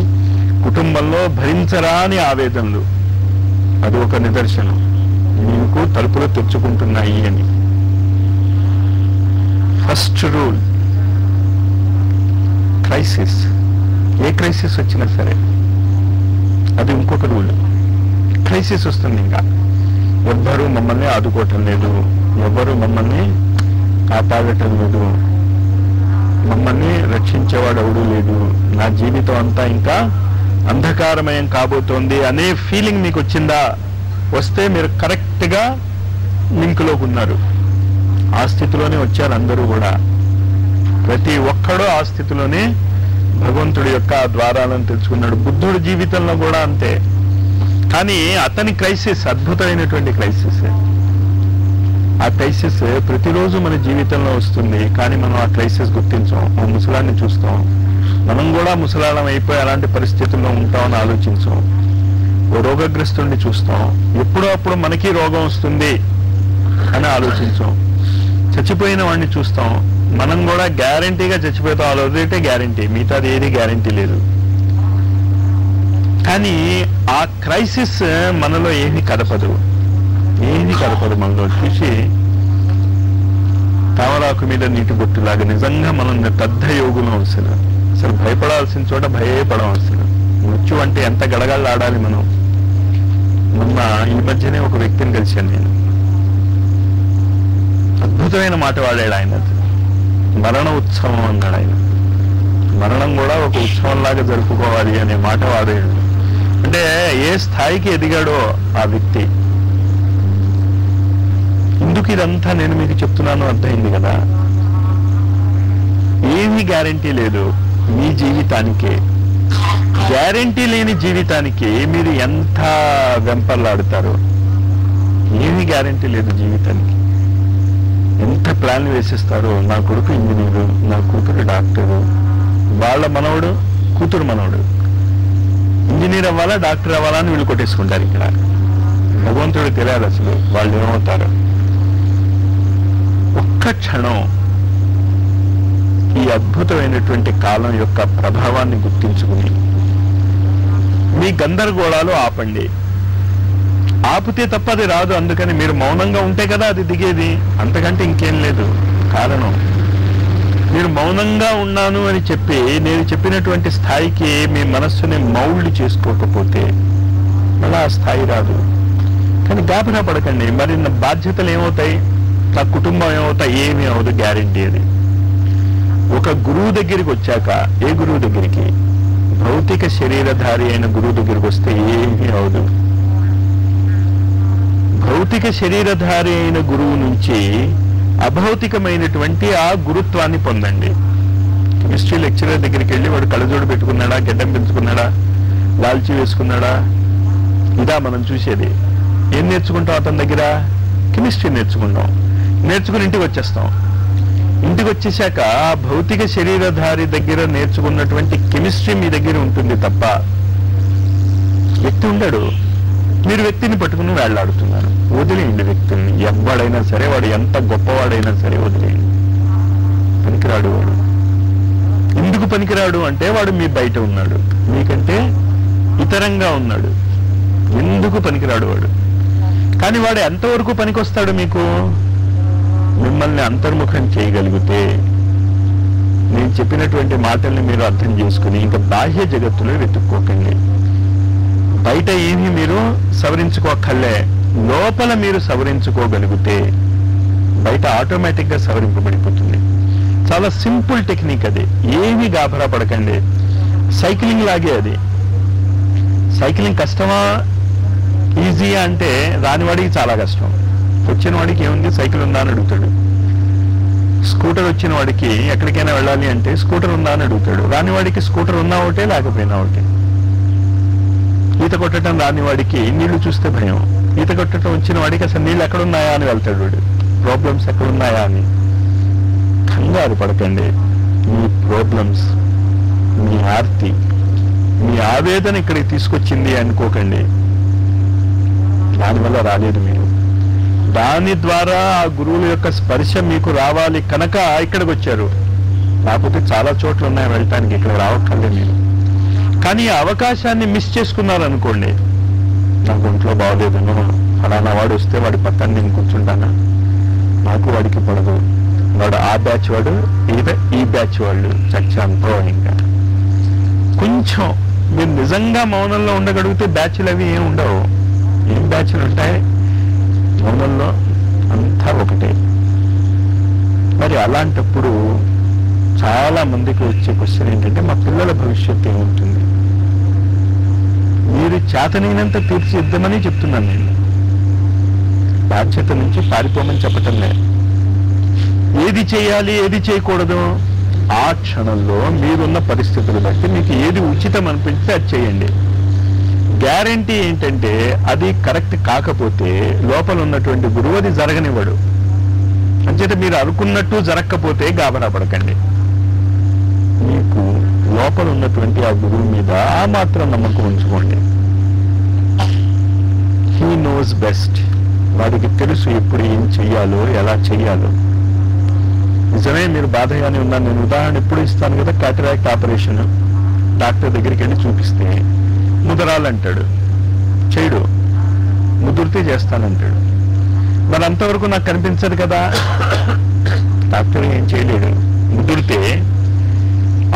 Speaker 1: కుటుంబంలో భరించరాని ఆవేదనలు, అది ఒక నిదర్శనం మీకు తలుపులు తెచ్చుకుంటున్నాయి అని. First rule, crisis. ఏ క్రైసిస్ వచ్చినా సరే అది ఇంకొక రూల్. క్రైసిస్ వస్తుంది, ఇంకా ఎవ్వరూ మమ్మల్ని ఆదుకోవటం లేదు, ఎవ్వరూ మమ్మల్ని కాపాడటం లేదు, మమ్మల్ని రక్షించేవాడు ఎవడూ లేదు, నా జీవితం అంతా ఇంకా అంధకారమయం కాబోతోంది అనే ఫీలింగ్ మీకు వచ్చిందా? వస్తే మీరు కరెక్ట్ గా లింక్ లోకి ఉన్నారు. ఆ స్థితిలోనే వచ్చారు అందరూ కూడా. ప్రతి ఒక్కడూ ఆ స్థితిలోనే భగవంతుడి యొక్క ద్వారాలను తెలుసుకున్నాడు. బుద్ధుడి జీవితంలో కూడా అంతే. కానీ అతని క్రైసిస్ అద్భుతమైనటువంటి క్రైసిస్. ఆ క్రైసిస్ ప్రతిరోజు మన జీవితంలో వస్తుంది, కానీ మనం ఆ క్రైసిస్ గుర్తించాం. ఆ ముసలాన్ని చూస్తాం, మనం కూడా ముసలాళం అయిపోయి అలాంటి పరిస్థితుల్లో ఉంటామని ఆలోచించాం. ఓ రోగగ్రస్తుడిని చూస్తాం, ఎప్పుడో అప్పుడు మనకి రోగం వస్తుంది అని ఆలోచించాం. చచ్చిపోయిన వాడిని చూస్తాం, మనం కూడా గ్యారంటీగా చచ్చిపోతాం, అలా వదిలేటే గ్యారంటీ, మిగతాది ఏది గ్యారంటీ లేదు. కానీ ఆ క్రైసిస్ మనలో ఏమీ కదపదు, ఏమీ కదపదు. మనలో చూసి తామరాకు మీద నీటి బొట్టులాగా నిజంగా మనం పెద్ద యోగులం. అసలు భయపడాల్సిన చోట భయపడం. అసలు మృత్యు అంటే ఎంత గడగడలాడాలి మనం. మొన్న ఈ మధ్యనే ఒక వ్యక్తిని కలిశాను నేను. అద్భుతమైన మాట వాడాడు ఆయన. మరణ ఉత్సవం అన్నాడు ఆయన. మరణం కూడా ఒక ఉత్సవంలాగా జరుపుకోవాలి అనే మాట వాడాడు. అంటే ఏ స్థాయికి ఎదిగాడో ఆ వ్యక్తి. ఎందుకు ఇదంతా నేను మీకు చెప్తున్నాను అర్థమైంది కదా. ఏమీ గ్యారంటీ లేదు మీ జీవితానికి. గ్యారంటీ లేని జీవితానికి మీరు ఎంత వెంపర్లాడుతారో. ఏమీ గ్యారంటీ లేదు జీవితానికి. ఎంత ప్లాన్ వేసిస్తారో. నా కొడుకు ఇంజనీరు, నా కూతురు డాక్టరు, వాళ్ళ మనవడు కూతురు మనవడు ఇంజనీర్ అవ్వాలా డాక్టర్ అవ్వాలా అని వీళ్ళు కొట్టేసుకుంటారు. ఇక్కడ భగవంతుడు తెలియాలి అసలు వాళ్ళు ఏమవుతారు. ఒక్క క్షణం ఈ అద్భుతమైనటువంటి కాలం యొక్క ప్రభావాన్ని గుర్తించుకుని మీ గందరగోళాలు ఆపండి. ఆపితే తప్ప అది రాదు. అందుకని మీరు మౌనంగా ఉంటే కదా అది దిగేది, అంతకంటే ఇంకేం లేదు. కారణం మీరు మౌనంగా ఉన్నాను అని చెప్పి నేను చెప్పినటువంటి స్థాయికి మీ మనస్సుని మౌల్డ్ చేసుకోకపోతే మళ్ళీ ఆ స్థాయి రాదు. కానీ గాబరా పడకండి. మరి నా బాధ్యతలు ఏమవుతాయి, నా కుటుంబం ఏమవుతాయి, ఏమీ అవదు, గ్యారెంటీ అది. ఒక గురువు దగ్గరికి వచ్చాక, ఏ గురువు దగ్గరికి, భౌతిక శరీరధారి అయిన గురువు దగ్గరికి వస్తే ఏమీ అవదు. భౌతిక శరీరధారి అయిన గురువు నుంచి అభౌతికమైనటువంటి ఆ గురుత్వాన్ని పొందండి. కెమిస్ట్రీ లెక్చరర్ దగ్గరికి వెళ్ళి వాడు కళ్ళజోడు పెట్టుకున్నాడా, గడ్డం పెంచుకున్నాడా, లాల్చి వేసుకున్నాడా, ఇదా మనం చూసేది. ఏం నేర్చుకుంటాం అతని దగ్గర? కెమిస్ట్రీ నేర్చుకుంటాం. నేర్చుకుని ఇంటికి వచ్చేస్తాం. ఇంటికి వచ్చేసాక భౌతిక శరీరధారి దగ్గర నేర్చుకున్నటువంటి కెమిస్ట్రీ మీ దగ్గర ఉంటుంది తప్ప వ్యక్తి ఉండడు. మీరు వ్యక్తిని పట్టుకుని వేళ్లాడుతున్నారు. వదిలేయండి వ్యక్తిని. ఎవడైనా సరే, వాడు ఎంత గొప్పవాడైనా సరే వదిలేయండి. పనికిరాడు వాడు. ఎందుకు పనికిరాడు అంటే వాడు మీ బయట ఉన్నాడు, మీకంటే ఇతరంగా ఉన్నాడు. ఎందుకు పనికిరాడు వాడు. కానీ వాడు ఎంతవరకు పనికొస్తాడు మీకు? మిమ్మల్ని అంతర్ముఖం చేయగలిగితే, నేను చెప్పినటువంటి మాటల్ని మీరు అర్థం చేసుకుని ఇంకా బాహ్య జగత్తులో వెతుక్కోకండి. బయట ఏమీ మీరు సవరించుకోకర్లే. లోపల మీరు సవరించుకోగలిగితే బయట ఆటోమేటిక్ గా సవరింపబడిపోతుంది. చాలా సింపుల్ టెక్నిక్ అది. ఏమీ గాబరా పడకండి. సైక్లింగ్ లాగే అది. సైక్లింగ్ కష్టమా ఈజీయా అంటే రానివాడికి చాలా కష్టం. వచ్చిన వాడికి ఏముంది, సైకిల్ ఉందా అని అడుగుతాడు. స్కూటర్ వచ్చిన వాడికి ఎక్కడికైనా వెళ్ళాలి అంటే స్కూటర్ ఉందా అని అడుగుతాడు. రానివాడికి స్కూటర్ ఉన్నా ఒకటే, లేకపోయినా ఒకటే. ఈత కొట్టడం రాని వాడికి నీళ్లు చూస్తే భయం. ఈత కొట్టడం వచ్చిన వాడికి అసలు నీళ్ళు ఎక్కడున్నాయా అని వెళ్తాడు వాడు, ప్రాబ్లమ్స్ ఎక్కడున్నాయా అని. కంగారు పడకండి. మీ ప్రాబ్లమ్స్, మీ ఆర్తి, మీ ఆవేదన ఇక్కడికి తీసుకొచ్చింది అనుకోకండి. దానివల్ల రాలేదు మీరు. దాని ద్వారా ఆ గురువుల యొక్క స్పర్శ మీకు రావాలి కనుక ఇక్కడికి వచ్చారు. లేకపోతే చాలా చోట్ల ఉన్నాయి వెళ్ళటానికి, ఇక్కడ రావక్కర్లేదు మీరు. కానీ ఆ అవకాశాన్ని మిస్ చేసుకున్నారు అనుకోండి. నాకు ఒంట్లో బాగోలేదను, ఫలానా వాడు వస్తే వాడి పక్కన నేను కూర్చుంటానా, నాకు వాడికి పడదు, వాడు ఆ బ్యాచ్ వాడు, ఈ బ్యాచ్ వాళ్ళు చచ్చాంతో. ఇంకా కొంచెం మీరు నిజంగా మౌనంలో ఉండగలిగితే బ్యాచ్లు అవి ఏం ఉండవు. ఏం బ్యాచ్లు ఉంటాయి మౌనంలో? అంతా ఒకటే. మరి అలాంటప్పుడు చాలా మందికి వచ్చే క్వశ్చన్ ఏంటంటే, మా పిల్లల భవిష్యత్తు ఏమవుతుంది? మీరు చేతనైనంత తీర్చిదిద్దామని చెప్తున్నాను నేను. బాధ్యత నుంచి పారిపోమని చెప్పటం లేదు. ఏది చేయాలి, ఏది చేయకూడదు, ఆ క్షణంలో మీరున్న పరిస్థితులు బట్టి మీకు ఏది ఉచితం అనిపిస్తే అది చేయండి. గ్యారంటీ ఏంటంటే అది కరెక్ట్ కాకపోతే లోపల ఉన్నటువంటి గురువు అది జరగనివ్వడు. అంచేత మీరు అనుకున్నట్టు జరగకపోతే గాబరా పడకండి. మీకు లోపల ఉన్నటువంటి ఆ గురువు మీద ఆ మాత్రం నమ్మకం ఉంచుకోండి. He knows best. వాడికి తెలుసు ఎప్పుడు ఏం చెయ్యాలో, ఎలా చెయ్యాలో. నిజమే, మీరు బాధగానే ఉన్నారు. నేను ఉదాహరణ ఎప్పుడు ఇస్తాను కదా, క్యాటరాక్ట్ ఆపరేషన్ డాక్టర్ దగ్గరికి వెళ్ళి చూపిస్తే ముదరాలంటాడు, చేయడు. ముదురితే చేస్తానంటాడు. మరి అంతవరకు నాకు కనిపించదు కదా, డాక్టర్ ఏం చేయలేడు. ముదిరితే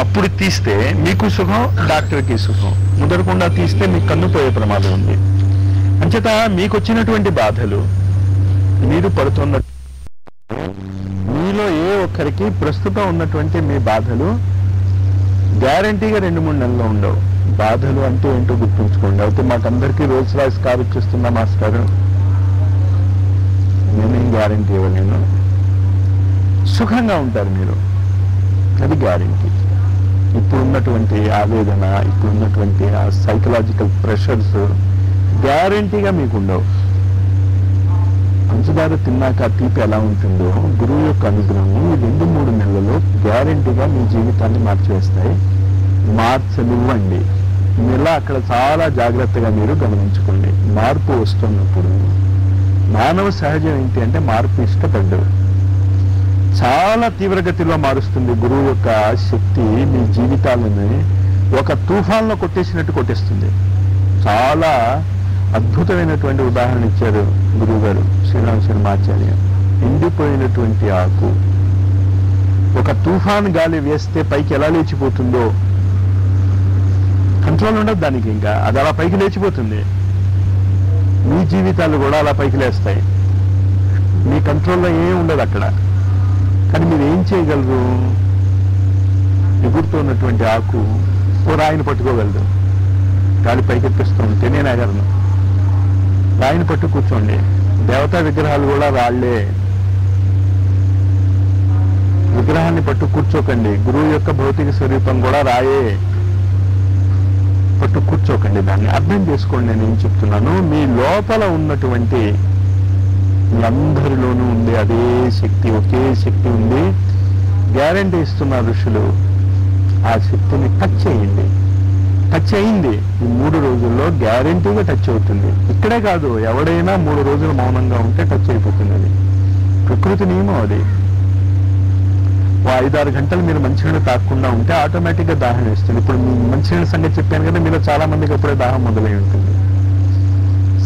Speaker 1: అప్పుడు తీస్తే మీకు సుఖం, డాక్టర్కి సుఖం. ముదరకుండా తీస్తే మీకు కన్ను పోయే ప్రమాదం ఉంది. అంచేత మీకు వచ్చినటువంటి బాధలు, మీరు పడుతున్న, మీలో ఏ ఒక్కరికి ప్రస్తుతం ఉన్నటువంటి మీ బాధలు గ్యారంటీగా 2-3 నెలల్లో ఉండవు. బాధలు అంటే ఏంటో గుర్తుంచుకోండి. అయితే మాకందరికీ రోల్స్ రాయిస్ కారు ఇచ్చేస్తున్నా మాస్టర్, నేనేం గ్యారంటీ ఇవ్వలేను. సుఖంగా ఉంటారు మీరు, అది గ్యారంటీ. ఇప్పుడున్నటువంటి ఆవేదన, ఇప్పుడున్నటువంటి ఆ సైకలాజికల్ ప్రెషర్స్ గ్యారంటీగా మీకు ఉండవు. పంచదార తిన్నాక తీపి ఎలా ఉంటుందో గురువు యొక్క అనుగ్రహం ఈ 2-3 నెలలలో గ్యారంటీగా మీ జీవితాన్ని మార్చివేస్తాయి. మార్చనివ్వండి. ఇలా అక్కడ చాలా జాగ్రత్తగా మీరు గమనించుకోండి. మార్పు వస్తున్నప్పుడు మానవ సహజం ఏంటి అంటే మార్పు ఇష్టపడ్డు. చాలా తీవ్రగతిలో మారుస్తుంది గురువు యొక్క శక్తి. మీ జీవితాలని ఒక తుఫాన్లో కొట్టేసినట్టు కొట్టేస్తుంది. చాలా అద్భుతమైనటువంటి ఉదాహరణ ఇచ్చారు గురువు గారు శ్రీరామ శర్మాచార్య. ఎండిపోయినటువంటి ఆకు ఒక తుఫాన్ గాలి వేస్తే పైకి ఎలా లేచిపోతుందో, కంట్రోల్ ఉండదు దానికి, ఇంకా అది అలా పైకి లేచిపోతుంది. మీ జీవితాలు కూడా అలా పైకి లేస్తాయి. మీ కంట్రోల్లో ఏం ఉండదు అక్కడ. కానీ మీరు ఏం చేయగలరు? ఎగురుతున్నటువంటి ఆకు ఓ రాయిని పట్టుకోగలదు. గాలి పైకెత్తిస్తూ ఉంటే నేను ఎగరను. రాయిని పట్టు కూర్చోండి. దేవతా విగ్రహాలు కూడా రాళ్లే. విగ్రహాన్ని పట్టు కూర్చోకండి. గురువు యొక్క భౌతిక స్వరూపం కూడా రాయే. పట్టు కూర్చోకండి. దాన్ని అర్థం చేసుకోండి. నేను ఏం చెప్తున్నాను, మీ లోపల ఉన్నటువంటి మీ అందరిలోనూ ఉంది అదే శక్తి, ఒకే శక్తి ఉంది. గ్యారంటీ ఇస్తున్న ఋషులు. ఆ శక్తిని టచ్ చేయండి. టచ్ అయింది. ఈ 3 రోజుల్లో గ్యారంటీగా టచ్ అవుతుంది. ఇక్కడే కాదు, ఎవడైనా 3 రోజులు మౌనంగా ఉంటే టచ్ అయిపోతుంది. అది ప్రకృతి నియమం. అది 5-6 గంటలు మీరు మంచినీళ్ళు తాగకుండా ఉంటే ఆటోమేటిక్గా దాహం వేస్తుంది. ఇప్పుడు మీ మంచినీళ్ళ సంగతి చెప్పాను కదా, మీలో చాలా మందికి అప్పుడే దాహం మొదలై ఉంటుంది.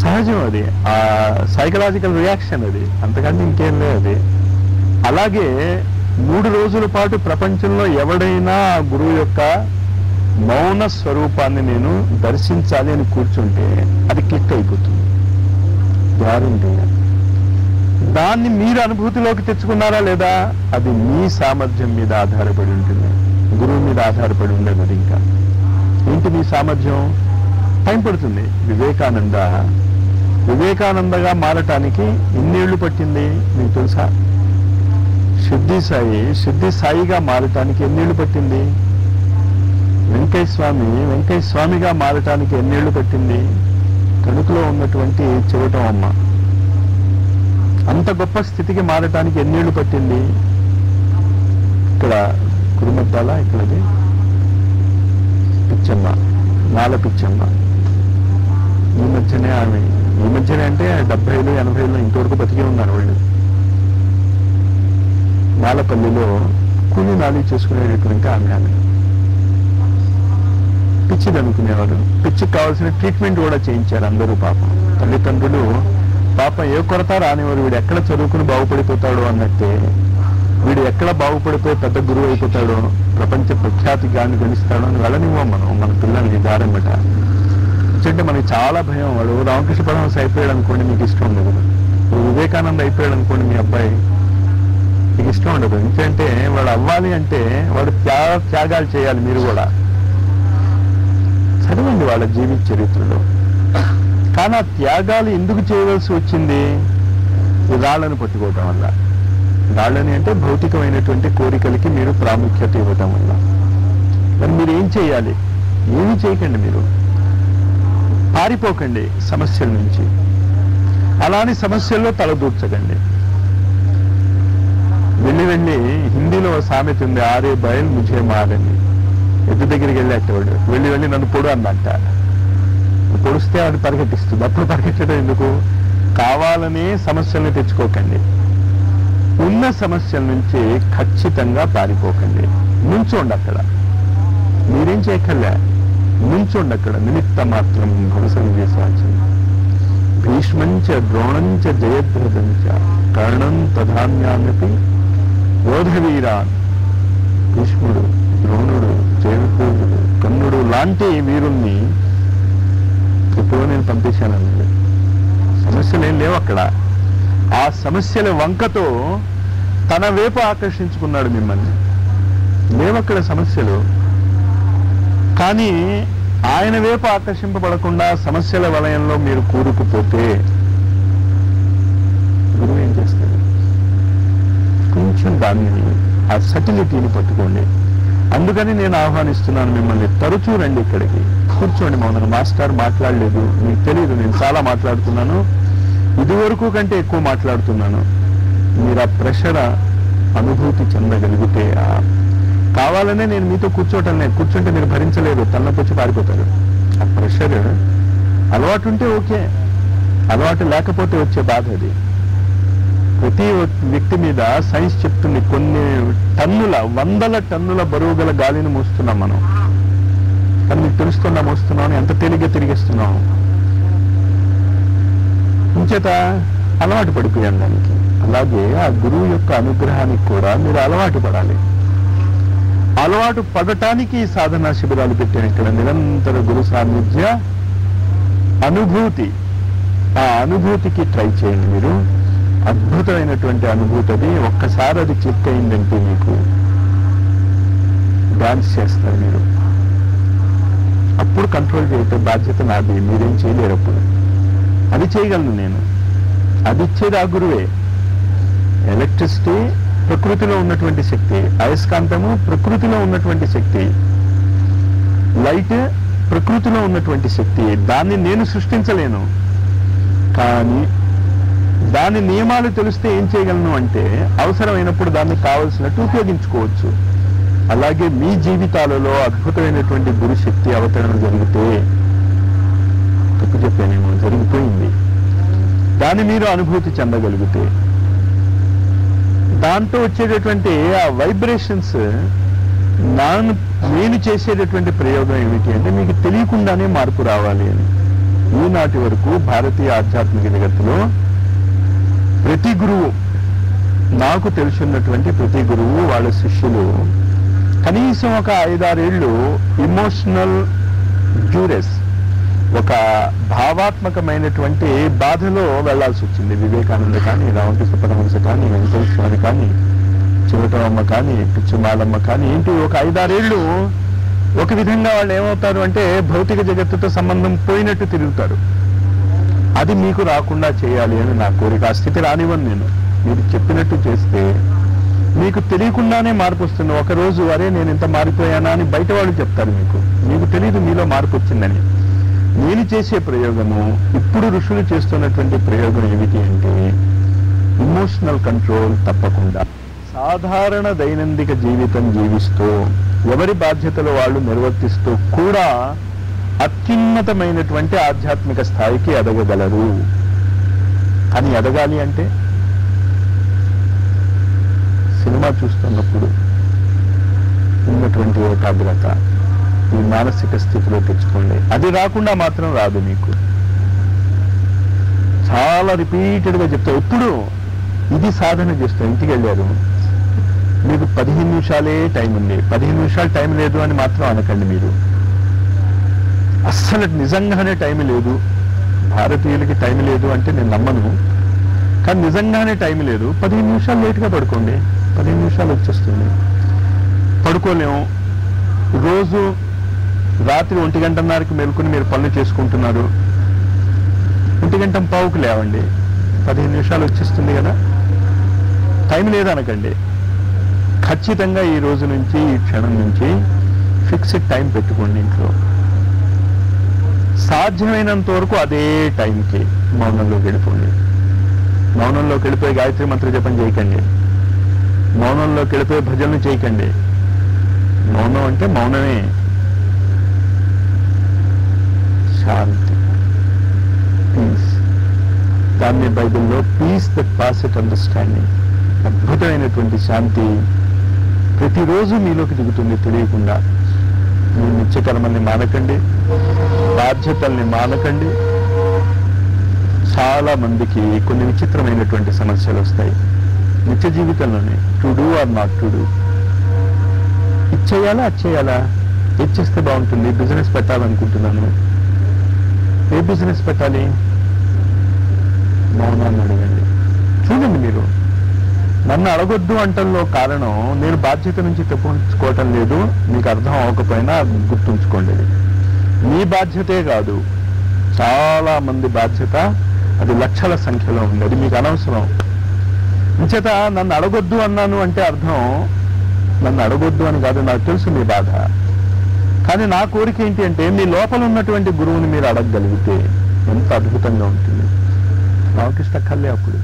Speaker 1: సహజం అది, ఆ సైకలాజికల్ రియాక్షన్ అది, అంతకంటే ఇంకేం లేదు అది. అలాగే 3 రోజుల పాటు ప్రపంచంలో ఎవడైనా గురువు యొక్క మౌన స్వరూపాన్ని నేను దర్శించాలి అని కూర్చుంటే అది క్లిక్ అయిపోతుంది గ్యారంటీగా. దాన్ని మీరు అనుభూతిలోకి తెచ్చుకున్నారా లేదా, అది మీ సామర్థ్యం మీద ఆధారపడి ఉంటుంది, గురువు మీద ఆధారపడి ఉండదు. అది ఇంకా ఏంటి మీ సామర్థ్యం? టైం పడుతుంది. వివేకానందగా మారటానికి ఎన్నేళ్లు పట్టింది మీకు తెలుసా? సిద్ధి సాయిగా మారటానికి ఎన్నేళ్లు పట్టింది? వెంకయ్య స్వామిగా మారటానికి ఎన్నేళ్లు పట్టింది? కడుపులో ఉన్నటువంటి చెవటం అమ్మ. అంత గొప్ప స్థితికి మారటానికి ఎన్నేళ్లు పట్టింది? ఇక్కడ కురుమద్దాల, ఇక్కడది పిచ్చమ్మ, నాల పిచ్చమ్మ. ఈ మధ్యనే అంటే 70, 80లో ఇంతవరకు బతికే ఉన్నారు వాళ్ళు. నాలపల్లిలో కూలి నాలి చేసుకునేటటువంటి ఆమె పిచ్చిది అనుకునేవారు. పిచ్చికి కావాల్సిన ట్రీట్మెంట్ కూడా చేయించారు అందరూ. పాపం తల్లిదండ్రులు పాపం ఏ కొరత రానివారు. వీడు ఎక్కడ చదువుకుని బాగుపడిపోతాడో అన్నట్టే, వీడు ఎక్కడ బాగుపడిపోయి పెద్ద గురువు అయిపోతాడో, ప్రపంచ ప్రఖ్యాతి గాన్ని గణిస్తాడో అని వెళ్ళనివ్వం మన పిల్లల్ని దారెమ్మట. అంటే మనకి చాలా భయం. వాడు రామకృష్ణ పరమహంస అయిపోయాడు అనుకోండి, మీకు ఇష్టం ఉండదు. వివేకానంద అయిపోయాడు అనుకోండి, మీ అబ్బాయి, మీకు ఇష్టం ఉండదు. ఎందుకంటే వాడు అవ్వాలి అంటే వాడు త్యాగాలు చేయాలి. మీరు కూడా చదవండి వాళ్ళ జీవిత చరిత్రలో. కానీ ఆ త్యాగాలు ఎందుకు చేయవలసి వచ్చింది? రాళ్లను పట్టుకోవటం వల్ల. రాళ్ళని అంటే భౌతికమైనటువంటి కోరికలకి మీరు ప్రాముఖ్యత ఇవ్వటం వల్ల. మరి మీరు ఏం చేయాలి? ఏమీ చేయకండి. మీరు పారిపోకండి సమస్యల నుంచి. అలానే సమస్యల్లో తలదూర్చకండి. వెళ్ళి హిందీలో సామెత ఉంది, ఆరే బయల్ ముझे మారని. ఎద్దు దగ్గరికి వెళ్ళేటవాడు వెళ్ళి నన్ను పొడు అన్నట్ట. పొడిస్తే వాడు పరిగెట్టిస్తుంది. అప్పుడు పరిగెట్టడం ఎందుకు? కావాలనే సమస్యల్ని తెచ్చుకోకండి. ఉన్న సమస్యల నుంచి ఖచ్చితంగా పారిపోకండి. నుంచోండి అక్కడ. మీరేం చేయక్కర్లే, నుంచోండి అక్కడ. నిమిత్త మాత్రం భవసంగ సాధ్యం. భీష్మంచ ద్రోణంచ జయద్రథంచ కర్ణం తధాన్యానపి యోధవీరాన్. భీష్ముడు, ద్రోణుడు, జయద్రథుడు, కర్ణుడు లాంటి వీరుణ్ణి ఎప్పుడో నేను పంపించానండి. సమస్యలు ఏం లేవు అక్కడ. ఆ సమస్యల వంకతో తన వైపు ఆకర్షించుకున్నాడు మిమ్మల్ని. లేవక్కడ సమస్యలు. కానీ ఆయన వైపు ఆకర్షింపబడకుండా సమస్యల వలయంలో మీరు కూరుకుపోతే గురువు ఏం చేస్తాడు? కొంచెం దాన్ని, ఆ సటిలిటీని పట్టుకోండి. అందుకని నేను ఆహ్వానిస్తున్నాను మిమ్మల్ని. తరచూ రండి ఇక్కడికి, కూర్చోండి మౌనంగా. మాస్టర్ మాట్లాడలేదు, మీకు తెలియదు నేను చాలా మాట్లాడుతున్నాను, ఇదివరకు కంటే ఎక్కువ మాట్లాడుతున్నాను. మీరు ఆ ప్రెషర్ అనుభూతి చెందగలిగితే, కావాలనే నేను మీతో కూర్చోవటం లేదు. కూర్చుంటే మీరు భరించలేరు, తలనొప్పి పారిపోతారు. ఆ ప్రెషర్ అలవాటు ఉంటే ఓకే, అలవాటు లేకపోతే వచ్చే బాధ అది. ప్రతి వ్యక్తి మీద సైన్స్ చెప్తుంది, కొన్ని టన్నుల, 100 టన్నుల బరువు గల గాలిని మోస్తున్నాం మనం. కానీ మీకు తెలుస్తున్నా మోస్తున్నాం, ఎంత తేలిగ్గా తిరిగిస్తున్నాం. ఇంచేత అలవాటు పడిపోయాం దానికి. అలాగే ఆ గురువు యొక్క అనుగ్రహానికి కూడా మీరు అలవాటు పడాలి. అలవాటు పడటానికి సాధనా శిబిరాలు పెట్టాను ఇక్కడ. నిరంతర గురు సాన్నిధ్య అనుభూతి. ఆ అనుభూతికి ట్రై చేయండి మీరు. అద్భుతమైనటువంటి అనుభూతి అది. ఒక్కసారి అది క్లిక్ అయిందంటే మీకు డాన్స్ చేస్తారు మీరు. అప్పుడు కంట్రోల్ చేయటం బాధ్యత నాది, మీరేం చేయలేరు. అప్పుడు అది చేయగలను నేను. అది ఇచ్చేది ఆ గురువే. ఎలక్ట్రిసిటీ ప్రకృతిలో ఉన్నటువంటి శక్తి, అయస్కాంతము ప్రకృతిలో ఉన్నటువంటి శక్తి, లైట్ ప్రకృతిలో ఉన్నటువంటి శక్తి. దాన్ని నేను సృష్టించలేను. కానీ దాని నియమాలు తెలిస్తే ఏం చేయగలను అంటే అవసరమైనప్పుడు దాన్ని కావలసినట్టు ఉపయోగించుకోవచ్చు. అలాగే మీ జీవితాలలో అద్భుతమైనటువంటి గురు శక్తి అవతరణ జరిగితే, తప్పు చెప్పానేమో, జరిగిపోయింది, దాన్ని మీరు అనుభూతి చెందగలిగితే, దాంతో వచ్చేటటువంటి ఆ వైబ్రేషన్స్, నేను చేసేటటువంటి ప్రయోగం ఏమిటి అంటే మీకు తెలియకుండానే మార్పు రావాలి అని. ఈనాటి వరకు భారతీయ ఆధ్యాత్మిక జగత్తులో ప్రతి గురువు, నాకు తెలుసున్నటువంటి ప్రతి గురువు, వాళ్ళ శిష్యులు కనీసం ఒక 5-6 ఏళ్ళు ఇమోషనల్ డ్యూరెస్, ఒక భావాత్మకమైనటువంటి బాధలో వెళ్లాల్సి వచ్చింది. వివేకానంద కానీ, రామకృష్ణ పరమహంస కానీ, వెంకటేశ్వర స్వామి కానీ, చివటమ్మ కానీ, పిచ్చిమాలమ్మ కానీ, ఏంటి ఒక 5-6 ఏళ్ళు ఒక విధంగా వాళ్ళు ఏమవుతారు అంటే భౌతిక జగత్తుతో సంబంధం పోయినట్టు తిరుగుతారు. అది మీకు రాకుండా చేయాలి అని నా కోరిక. ఆ స్థితి రానివ్వను నేను. మీరు చెప్పినట్టు చేస్తే మీకు తెలియకుండానే మార్పు వస్తుంది. ఒకరోజు అరే నేను ఇంత మారిపోయానా అని బయట వాళ్ళు చెప్తారు. మీకు తెలియదు మీలో మార్పు వచ్చిందని. నేను చేసే ప్రయోగము, ఇప్పుడు ఋషులు చేస్తున్నటువంటి ప్రయోగం ఏమిటి అంటే ఇమోషనల్ కంట్రోల్ తప్పకుండా, సాధారణ దైనందిక జీవితం జీవిస్తూ ఎవరి బాధ్యతలు వాళ్ళు నిర్వర్తిస్తూ కూడా అత్యున్నతమైనటువంటి ఆధ్యాత్మిక స్థాయికి ఎదగగలరు. కానీ ఎదగాలి అంటే సినిమా చూస్తున్నప్పుడు ఉన్నటువంటి ఏకాగ్రత ఈ మానసిక స్థితిలో తెచ్చుకోండి. అది రాకుండా మాత్రం రాదు. మీకు చాలా రిపీటెడ్గా చెప్తా. ఎప్పుడు ఇది సాధన చేస్తాం. ఇంటికి వెళ్ళారు, మీకు 15 నిమిషాలే టైం ఉంది, 15 నిమిషాలు టైం లేదు అని మాత్రం అనకండి. మీరు అస్సలు నిజంగానే టైం లేదు, భారతీయులకి టైం లేదు అంటే నేను నమ్మను. కానీ నిజంగానే టైం లేదు, 15 నిమిషాలు లేట్గా పడుకోండి, 15 నిమిషాలు వచ్చేస్తుంది. పడుకోలేము, రోజు రాత్రి 1:30కి మేలుకొని మీరు పనులు చేసుకుంటున్నారు, 1:15కి లేవండి, 15 నిమిషాలు వచ్చేస్తుంది కదా. టైం లేదనకండి. ఖచ్చితంగా ఈ రోజు నుంచి, ఈ క్షణం నుంచి ఫిక్స్డ్ టైం పెట్టుకోండి. ఇంట్లో సాధ్యమైనంత వరకు అదే టైంకి మౌనంలోకి వెళ్ళిపోండి. మౌనంలోకి వెళ్ళిపోయి గాయత్రి మంత్ర జపం చేయకండి, మౌనంలోకి వెళ్ళిపోయి భజనలు చేయకండి. మౌనం అంటే మౌనమే, శాంతి, పీస్. దాన్ని బైబిల్లో పీస్ దట్ పాసెట్ అండర్స్టాండింగ్, అద్భుతమైనటువంటి శాంతి ప్రతిరోజు మీలోకి దిగుతుంది తెలియకుండా. మీ నిత్యకర్మల్ని మానకండి, బాధ్యతల్ని మానకండి. చాలా మందికి కొన్ని విచిత్రమైనటువంటి సమస్యలు వస్తాయి నిత్య జీవితంలోనే. To do or not to do, ఇచ్చేయాలా అచ్చేయాలా, ఇచ్చేస్తే బాగుంటుంది. బిజినెస్ పెట్టాలనుకుంటున్నాను, ఏ బిజినెస్ పెట్టాలి? మౌనాన్ని అడగండి. చూడండి, మీరు నన్ను అడగొద్దు అంటల్లో కారణం నేను బాధ్యత నుంచి తప్పించుకోవటం లేదు. మీకు అర్థం అవ్వకపోయినా గుర్తుంచుకోండి, మీ బాధ్యతే కాదు, చాలా మంది బాధ్యత. అది లక్షల సంఖ్యలో ఉంది, అది మీకు అనవసరం. ఇంచేత నన్ను అడగొద్దు అన్నాను అంటే అర్థం నన్ను అడగొద్దు అని కాదు. నాకు తెలుసు మీ బాధ, కానీ నా కోరిక ఏంటి అంటే మీ లోపల ఉన్నటువంటి గురువుని మీరు అడగగలిగితే ఎంత అద్భుతంగా ఉంటుంది. రామకృష్ణ అక్కర్లే, అప్పుడు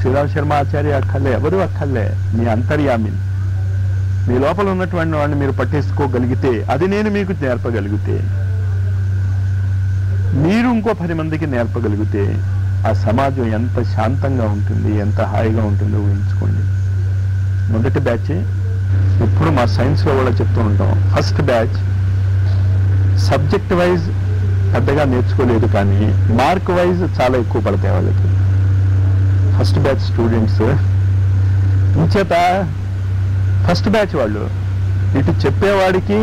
Speaker 1: శ్రీరామ్ శర్మ ఆచార్య అక్కర్లే, ఎవరు అక్కర్లే. మీ అంతర్యామిని, మీ లోపల ఉన్నటువంటి వాడిని మీరు పట్టేసుకోగలిగితే, అది నేను మీకు నేర్పగలిగితే, మీరు ఇంకో 10 మందికి నేర్పగలిగితే ఆ సమాజం ఎంత శాంతంగా ఉంటుంది, ఎంత హాయిగా ఉంటుందో ఊహించుకోండి. మొదటి బ్యాచ్ ఇప్పుడు మా సైన్స్లో కూడా చెప్తూ ఉంటాం. ఫస్ట్ బ్యాచ్ సబ్జెక్ట్ వైజ్ పెద్దగా నేర్చుకోలేదు, కానీ మార్క్ వైజ్ చాలా ఎక్కువ పడతాయి వాళ్ళకి. ఫస్ట్ బ్యాచ్ స్టూడెంట్స్ ఇంచేత ఫస్ట్ బ్యాచ్ వాళ్ళు ఇటు చెప్పేవాడికి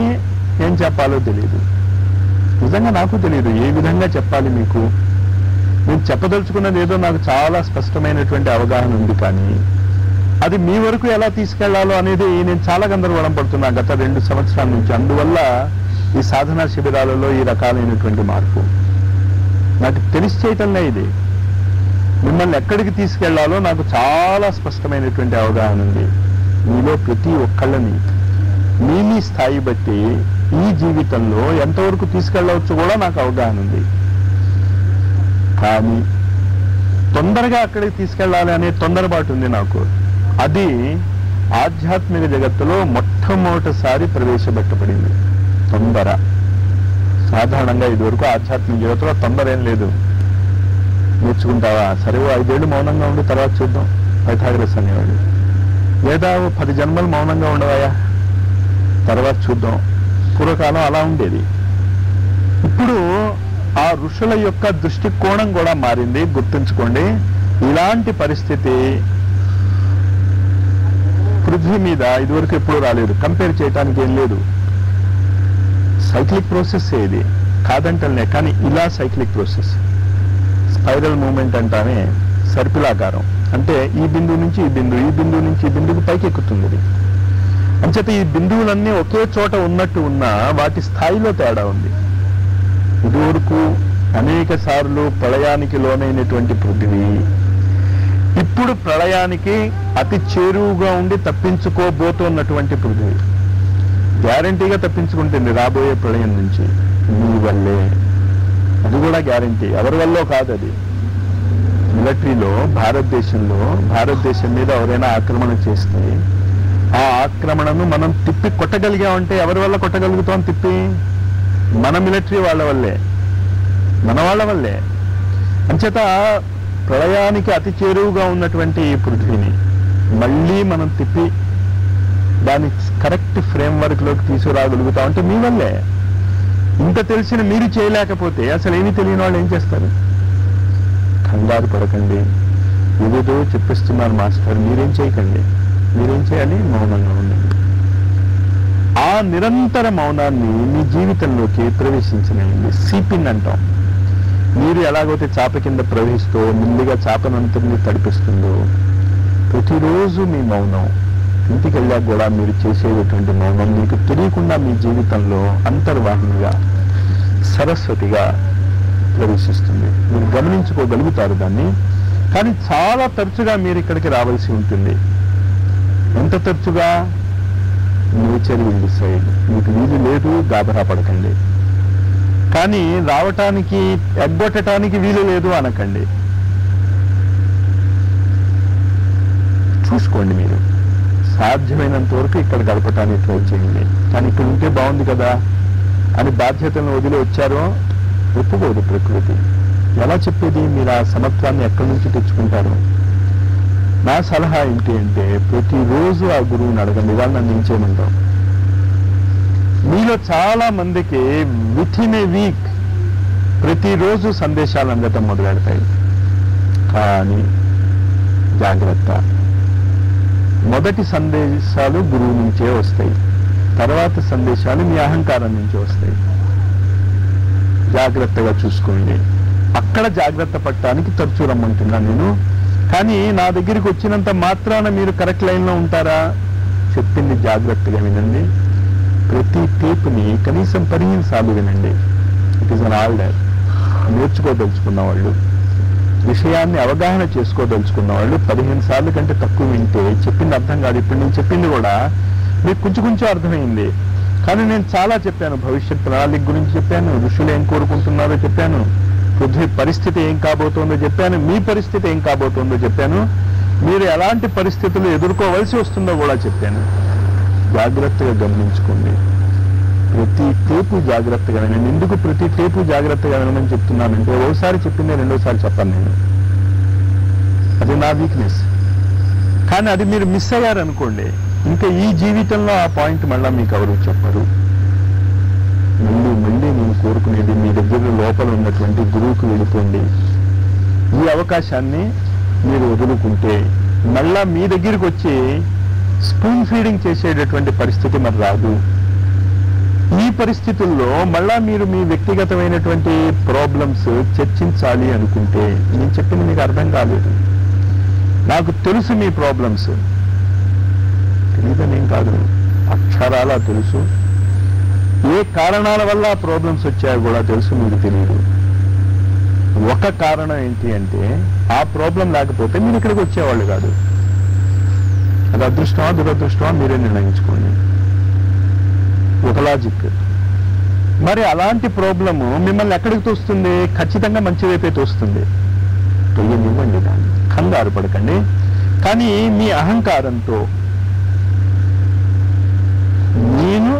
Speaker 1: ఏం చెప్పాలో తెలియదు. నిజంగా నాకు తెలియదు ఏ విధంగా చెప్పాలి మీకు. నేను చెప్పదలుచుకున్నది ఏదో నాకు చాలా స్పష్టమైనటువంటి అవగాహన ఉంది, కానీ అది మీ వరకు ఎలా తీసుకెళ్లాలో అనేది నేను చాలా గందరగోళం పడుతున్నా గత 2 సంవత్సరాల నుంచి. అందువల్ల ఈ సాధనా శిబిరాలలో ఈ రకాలైనటువంటి మార్పు నాకు తెలిసి చేయటంలే. ఇది మిమ్మల్ని ఎక్కడికి తీసుకెళ్లాలో నాకు చాలా స్పష్టమైనటువంటి అవగాహన ఉంది. మీలో ప్రతి ఒక్కళ్ళని మీ స్థాయి బట్టి ఈ జీవితంలో ఎంతవరకు తీసుకెళ్లవచ్చు కూడా నాకు అవగాహన ఉంది. కానీ తొందరగా అక్కడికి తీసుకెళ్లాలి అనే తొందరపాటు ఉంది నాకు. అది ఆధ్యాత్మిక జగత్తులో మొట్టమొదటిసారి ప్రవేశపెట్టబడింది తొందర. సాధారణంగా ఇదివరకు ఆధ్యాత్మిక జగత్తులో తొందర ఏం లేదు. నేర్చుకుంటావా, సరే 5 ఏళ్ళు మౌనంగా ఉండి తర్వాత చూద్దాం, పైథాగరస్ అనేవాడు. లేదా 10 జన్మలు మౌనంగా ఉండవాయా, తర్వాత చూద్దాం. పూర్వకాలం అలా ఉండేది. ఇప్పుడు ఆ ఋషుల యొక్క దృష్టికోణం కూడా మారింది. గుర్తుంచుకోండి, ఇలాంటి పరిస్థితి పృథ్వీ మీద ఇదివరకు ఎప్పుడూ రాలేదు. కంపేర్ చేయడానికి ఏం లేదు. సైక్లిక్ ప్రాసెస్ ఇది కాదంటలే, కానీ ఇలా సైక్లిక్ ప్రాసెస్. స్పైరల్ మూమెంట్ అంటానే, సర్పిలాకారం. అంటే ఈ బిందువు నుంచి ఈ బిందువు, ఈ బిందువు నుంచి ఈ బిందువుకి పైకి ఎక్కుతుంది ఇది. అంచేత ఈ బిందువులన్నీ ఒకే చోట ఉన్నట్టు ఉన్నా వాటి స్థాయిలో తేడా ఉంది. ఇదివరకు అనేక సార్లు ప్రళయానికి లోనైనటువంటి పృథివీ ఇప్పుడు ప్రళయానికి అతి చేరువుగా ఉండి తప్పించుకోబోతున్నటువంటి పృథివీ. గ్యారంటీగా తప్పించుకుంటుంది రాబోయే ప్రళయం నుంచి. మీ వల్లే, అది కూడా గ్యారంటీ, ఎవరి వల్ల కాదు. అది మిలిటరీలో భారతదేశం మీద ఎవరైనా ఆక్రమణ చేస్తే ఆ ఆక్రమణను మనం తిప్పి కొట్టగలిగామంటే ఎవరి వల్ల కొట్టగలుగుతాం? తిప్పి మన మిలిటరీ వాళ్ళ వల్లే. అంచేత ప్రళయానికి అతి చేరువుగా ఉన్నటువంటి ఈ పృథ్వీని మళ్ళీ మనం తిప్పి దాని కరెక్ట్ ఫ్రేమ్వర్క్ లోకి తీసుకురాగలుగుతాం అంటే మీ వల్లే. ఇంత తెలిసిన మీరు చేయలేకపోతే అసలు ఏమీ తెలియని వాళ్ళు ఏం చేస్తారు? కంగారు పడకండి, ఏదేదో చెప్పిస్తున్నారు మాస్టర్, మీరేం చేయకండి. మీరేం చేయాలి? మౌనంగా ఉండండి. ఆ నిరంతర మౌనాన్ని మీ జీవితంలోకి ప్రవేశించనివ్వండి. సీపింగ్ అంటాం. మీరు ఎలాగైతే చాప కింద ప్రవహిస్తూ మెల్లిగా చాపనంతటిని తడిపిస్తుందో, ప్రతిరోజు మీ మౌనం ఇంటికి వెళ్ళాక కూడా మీరు చేసేటటువంటి మౌనం మీకు తెలియకుండా మీ జీవితంలో అంతర్వాహినిగా సరస్వతిగా ప్రవేశిస్తుంది. మీరు గమనించుకోగలుగుతారు దాన్ని. కానీ చాలా తరచుగా మీరు ఇక్కడికి రావాల్సి ఉంటుంది. ఎంత తరచుగా? Nature will decide. మీకు వీలు లేదు, గాబరా పడకండి. కానీ రావటానికి ఎగ్గొట్టడానికి వీలు లేదు అనకండి. చూసుకోండి, మీరు సాధ్యమైనంత వరకు ఇక్కడ గడపటానికి ట్రై చేయండి. కానీ ఇక్కడ ఉంటే బాగుంది కదా అని బాధ్యతలను వదిలి వచ్చారో ఒప్పుకోదు ప్రకృతి. ఎలా చెప్పేది? మీరు ఆ సమత్వాన్ని ఎక్కడి నుంచి తెచ్చుకుంటారు? నా సలహా ఏంటి అంటే, ప్రతిరోజు ఆ గురువుని అడగండి. ఇవాళ నన్ను ఏం చేయమంటాం? మీలో చాలా మందికి వితిన్ ఏ వీక్ ప్రతిరోజు సందేశాలు అందటం మొదలెడతాయి. కానీ జాగ్రత్త, మొదటి సందేశాలు గురువు నుంచే వస్తాయి, తర్వాత సందేశాలు మీ అహంకారం నుంచి వస్తాయి. జాగ్రత్తగా చూసుకోండి. అక్కడ జాగ్రత్త పడటానికి తరచూ రమ్మంటున్నాను నేను. కానీ నా దగ్గరికి వచ్చినంత మాత్రాన మీరు కరెక్ట్ లైన్లో ఉంటారా? చెప్పింది జాగ్రత్తగా వినండి. ప్రతి టేపుని కనీసం 15 సార్లు వినండి. It is an order. నేర్చుకోదలుచుకున్న వాళ్ళు, విషయాన్ని అవగాహన చేసుకోదలుచుకున్న వాళ్ళు 15 సార్లు కంటే తక్కువ వింటే చెప్పింది అర్థం కాదు. ఇప్పుడు నేను చెప్పింది కూడా మీకు కొంచెం అర్థమైంది. కానీ నేను చాలా చెప్పాను. భవిష్యత్ ప్రణాళిక గురించి చెప్పాను, ఋషులు ఏం కోరుకుంటున్నారో చెప్పాను, పృథ్వీ పరిస్థితి ఏం కాబోతోందో చెప్పాను, మీ పరిస్థితి ఏం కాబోతోందో చెప్పాను, మీరు ఎలాంటి పరిస్థితులు ఎదుర్కోవలసి వస్తుందో కూడా చెప్పాను. జాగ్రత్తగా గమనించుకోండి. ప్రతి టేపు జాగ్రత్తగా వినండి. ఎందుకు ప్రతి టేపు జాగ్రత్తగా వినమని చెప్తున్నానంటే, ఒకసారి చెప్పిందే రెండోసారి చెప్పాను నేను. అది నా వీక్నెస్. కానీ అది మీరు మిస్ అయ్యారనుకోండి, ఇంకా ఈ జీవితంలో ఆ పాయింట్ మళ్ళా మీకు ఎవరు చెప్పరు. మళ్ళీ నేను కోరుకునేది, మీ దగ్గర లోపల ఉన్నటువంటి గురువుకు వెళ్ళిపోండి. ఈ అవకాశాన్ని మీరు వదులుకుంటే మళ్ళా మీ దగ్గరికి వచ్చి స్పూన్ ఫీడింగ్ చేసేటటువంటి పరిస్థితి మరి రాదు. ఈ పరిస్థితుల్లో మళ్ళా మీరు మీ వ్యక్తిగతమైనటువంటి ప్రాబ్లమ్స్ చర్చించాలి అనుకుంటే, నేను చెప్పింది మీకు అర్థం కాలేదు. నాకు తెలుసు మీ ప్రాబ్లమ్స్, తెలియదనేం కాదు, అక్షరాలా తెలుసు. ఏ కారణాల వల్ల ప్రాబ్లమ్స్ వచ్చాయో కూడా తెలుసు, మీకు తెలియదు. ఒక కారణం ఏంటి అంటే, ఆ ప్రాబ్లం లేకపోతే మీరు ఇక్కడికి వచ్చేవాళ్ళు కాదు. అది అదృష్టమా దురదృష్టమా మీరే నిర్ణయించుకోండి. ఒక లాజిక్. మరి అలాంటి ప్రాబ్లము మిమ్మల్ని ఎక్కడికి తోస్తుంది? ఖచ్చితంగా మంచి వైపే తోస్తుంది. తొయ్యనివ్వండి, దాన్ని కంగారు పడకండి. కానీ మీ అహంకారంతో నేను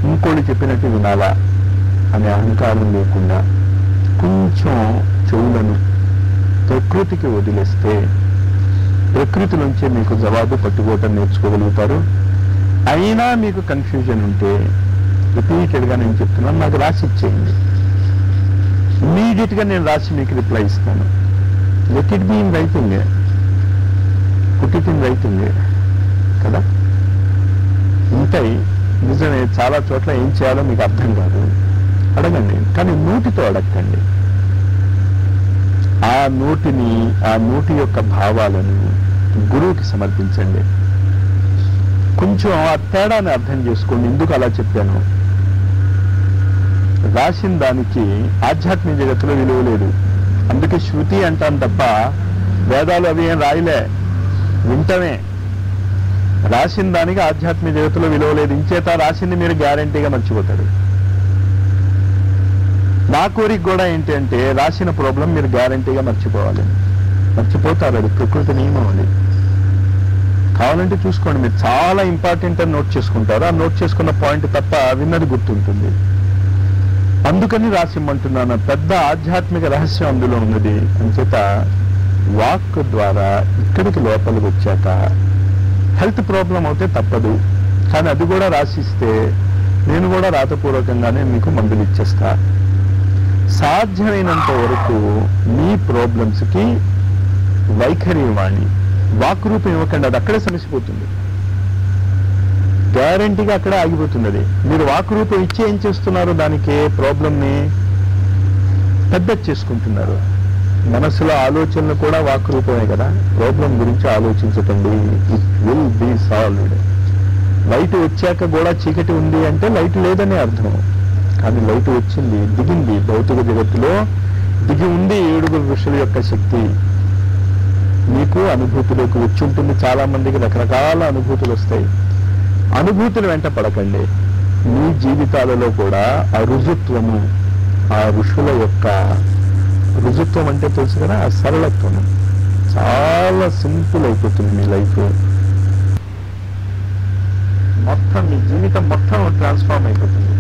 Speaker 1: ఇంకోటి చెప్పినట్టు వినాలా అనే అహంకారం లేకుండా కొంచెం చెవులను ప్రకృతికి వదిలేస్తే ప్రకృతి నుంచే మీకు జవాబు పట్టుకోవటం నేర్చుకోగలుగుతారు. అయినా మీకు కన్ఫ్యూజన్ ఉంటే రిపీటెడ్గా నేను చెప్తున్నాను, నాకు రాసి ఇచ్చేయండి. ఇమీడియట్గా నేను రాసి మీకు రిప్లై ఇస్తాను. Let it be in writing, put it in writing కదా. ఉంటాయి నిజమే, చాలా చోట్ల ఏం చేయాలో మీకు అర్థం కాదు, అడగండి. కానీ నోటితో అడగండి. ఆ నోటి యొక్క భావాలను గురువుకి సమర్పించండి. కొంచెం ఆ తేడాన్ని అర్థం చేసుకోండి. ఎందుకు అలా చెప్పాను? రాసిన దానికి ఆధ్యాత్మిక జగత్తులో విలువ లేదు. అందుకే శృతి అంటాను తప్ప వేదాలు అవి ఏం రాయలే, వింటమే. రాసిన దానికి ఆధ్యాత్మిక జగత్తులో విలువ లేదు. ఇంచేత రాసింది మీరు గ్యారంటీగా మర్చిపోతారు. నా కోరిక కూడా ఏంటి అంటే, రాసిన ప్రాబ్లం మీరు గ్యారంటీగా మర్చిపోవాలి. మర్చిపోతారు, అది ప్రకృతి నియమం. అది కావాలంటే చూసుకోండి, మీరు చాలా ఇంపార్టెంట్ అని నోట్ చేసుకుంటారు, ఆ నోట్ చేసుకున్న పాయింట్ తప్ప విన్నది గుర్తుంటుంది. అందుకని రాసిమ్మంటున్నాను, పెద్ద ఆధ్యాత్మిక రహస్యం అందులో ఉన్నది. అంచేత వాక్ ద్వారా ఇక్కడికి లోపలికి వచ్చాక హెల్త్ ప్రాబ్లం అవుతే తప్పదు, కానీ అది కూడా రాసిస్తే నేను కూడా రాతపూర్వకంగానే మీకు మందులు ఇచ్చేస్తా. సాధ్యమైనంత వరకు మీ ప్రాబ్లమ్స్కి వైఖరి ఇవ్వండి, వాక్ రూపం ఇవ్వకండి, అది అక్కడే సమసిపోతుంది, గ్యారంటీగా అక్కడే ఆగిపోతుంది. అది మీరు వాక్ రూపం ఇచ్చి ఏం చేస్తున్నారు, దానికి ప్రాబ్లంని పెద్ద చేసుకుంటున్నారు. మనసులో ఆలోచనలు కూడా వాక్ రూపమే కదా. ప్రాబ్లం గురించి ఆలోచించకండి, it will be solved. Light వచ్చాక కూడా చీకటి ఉంది అంటే లైట్ లేదనే అర్థం, కానీ లైట్ వచ్చింది, దిగింది, భౌతిక జగత్తులో దిగి ఉంది 7 ఋషుల యొక్క శక్తి. మీకు అనుభూతిలోకి వచ్చి ఉంటుంది. చాలా మందికి రకరకాల అనుభూతులు వస్తాయి. అనుభూతులు వెంట పడకండి. మీ జీవితాలలో కూడా ఆ రుజుత్వము, ఆ ఋషుల యొక్క రుజుత్వం అంటే తెలుసు కదా, ఆ సరళత్వము చాలా సింపుల్ అయిపోతుంది. మీ లైఫ్ మొత్తం, మీ జీవితం మొత్తం ట్రాన్స్ఫార్మ్ అయిపోతుంది.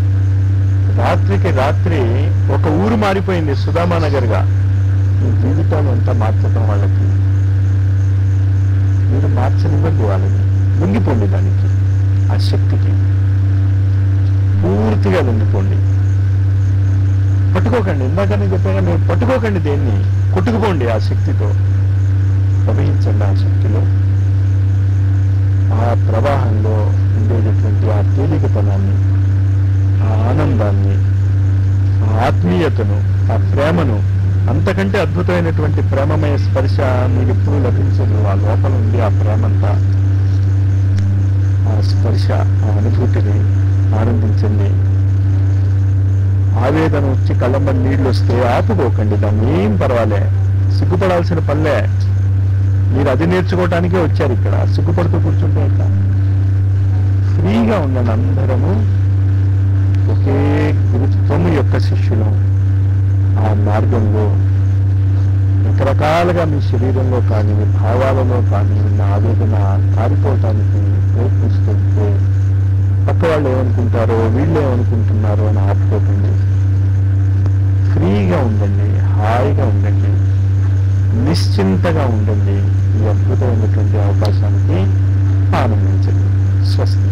Speaker 1: రాత్రికి రాత్రి ఒక ఊరు మారిపోయింది సుధామానగర్గా. మీ జీవితాలు అంతా మార్చడం వాళ్ళకి, మీరు మార్చనివ్వండి వాళ్ళని, లొంగిపోండి దానికి, ఆ శక్తికి పూర్తిగా లొంగిపోండి. పట్టుకోకండి, ఇందాకనే చెప్పాక మీరు పట్టుకోకండి, దేన్ని కొట్టుకుపోండి, ఆ శక్తితో ప్రవహించండి. ఆ శక్తిలో, ఆ ప్రవాహంలో ఉండేటటువంటి ఆ తేలికతనాన్ని, ఆ ఆనందాన్ని, ఆ ఆత్మీయతను, ఆ ప్రేమను, అంతకంటే అద్భుతమైనటువంటి ప్రేమమయ స్పర్శ మీకు ఎప్పుడు లభించదు. ఆ లోపల ఉంది ఆ ప్రేమంతా, ఆ స్పర్శ, ఆ అనుభూతిని ఆనందించండి. ఆవేదన వచ్చి కళ్ళమ్మ నీళ్లు వస్తే ఆపుకోకండి, దాన్ని ఏం పర్వాలే, సిగ్గుపడాల్సిన పనిలే. మీరు అది నేర్చుకోవటానికే వచ్చారు ఇక్కడ, సిగ్గుపడుతూ కూర్చుంటే ఇక్కడ. ఫ్రీగా ఉండండి, అందరము ఒకే గురుత్వము యొక్క శిష్యులం. ఆ మార్గంలో రకరకాలుగా మీ శరీరంలో కానీ, మీ భావాలలో కానీ ఉన్న ఆవేదన కారిపోవటానికి ప్రయత్నిస్తుంటే పక్క వాళ్ళు ఏమనుకుంటారో, వీళ్ళు ఏమనుకుంటున్నారో అని ఆపుకోకండి. ఫ్రీగా ఉండండి, హాయిగా ఉండండి, నిశ్చింతగా ఉండండి. ఈ అద్భుతమైనటువంటి అవకాశానికి ఆనందించండి. స్వస్తి.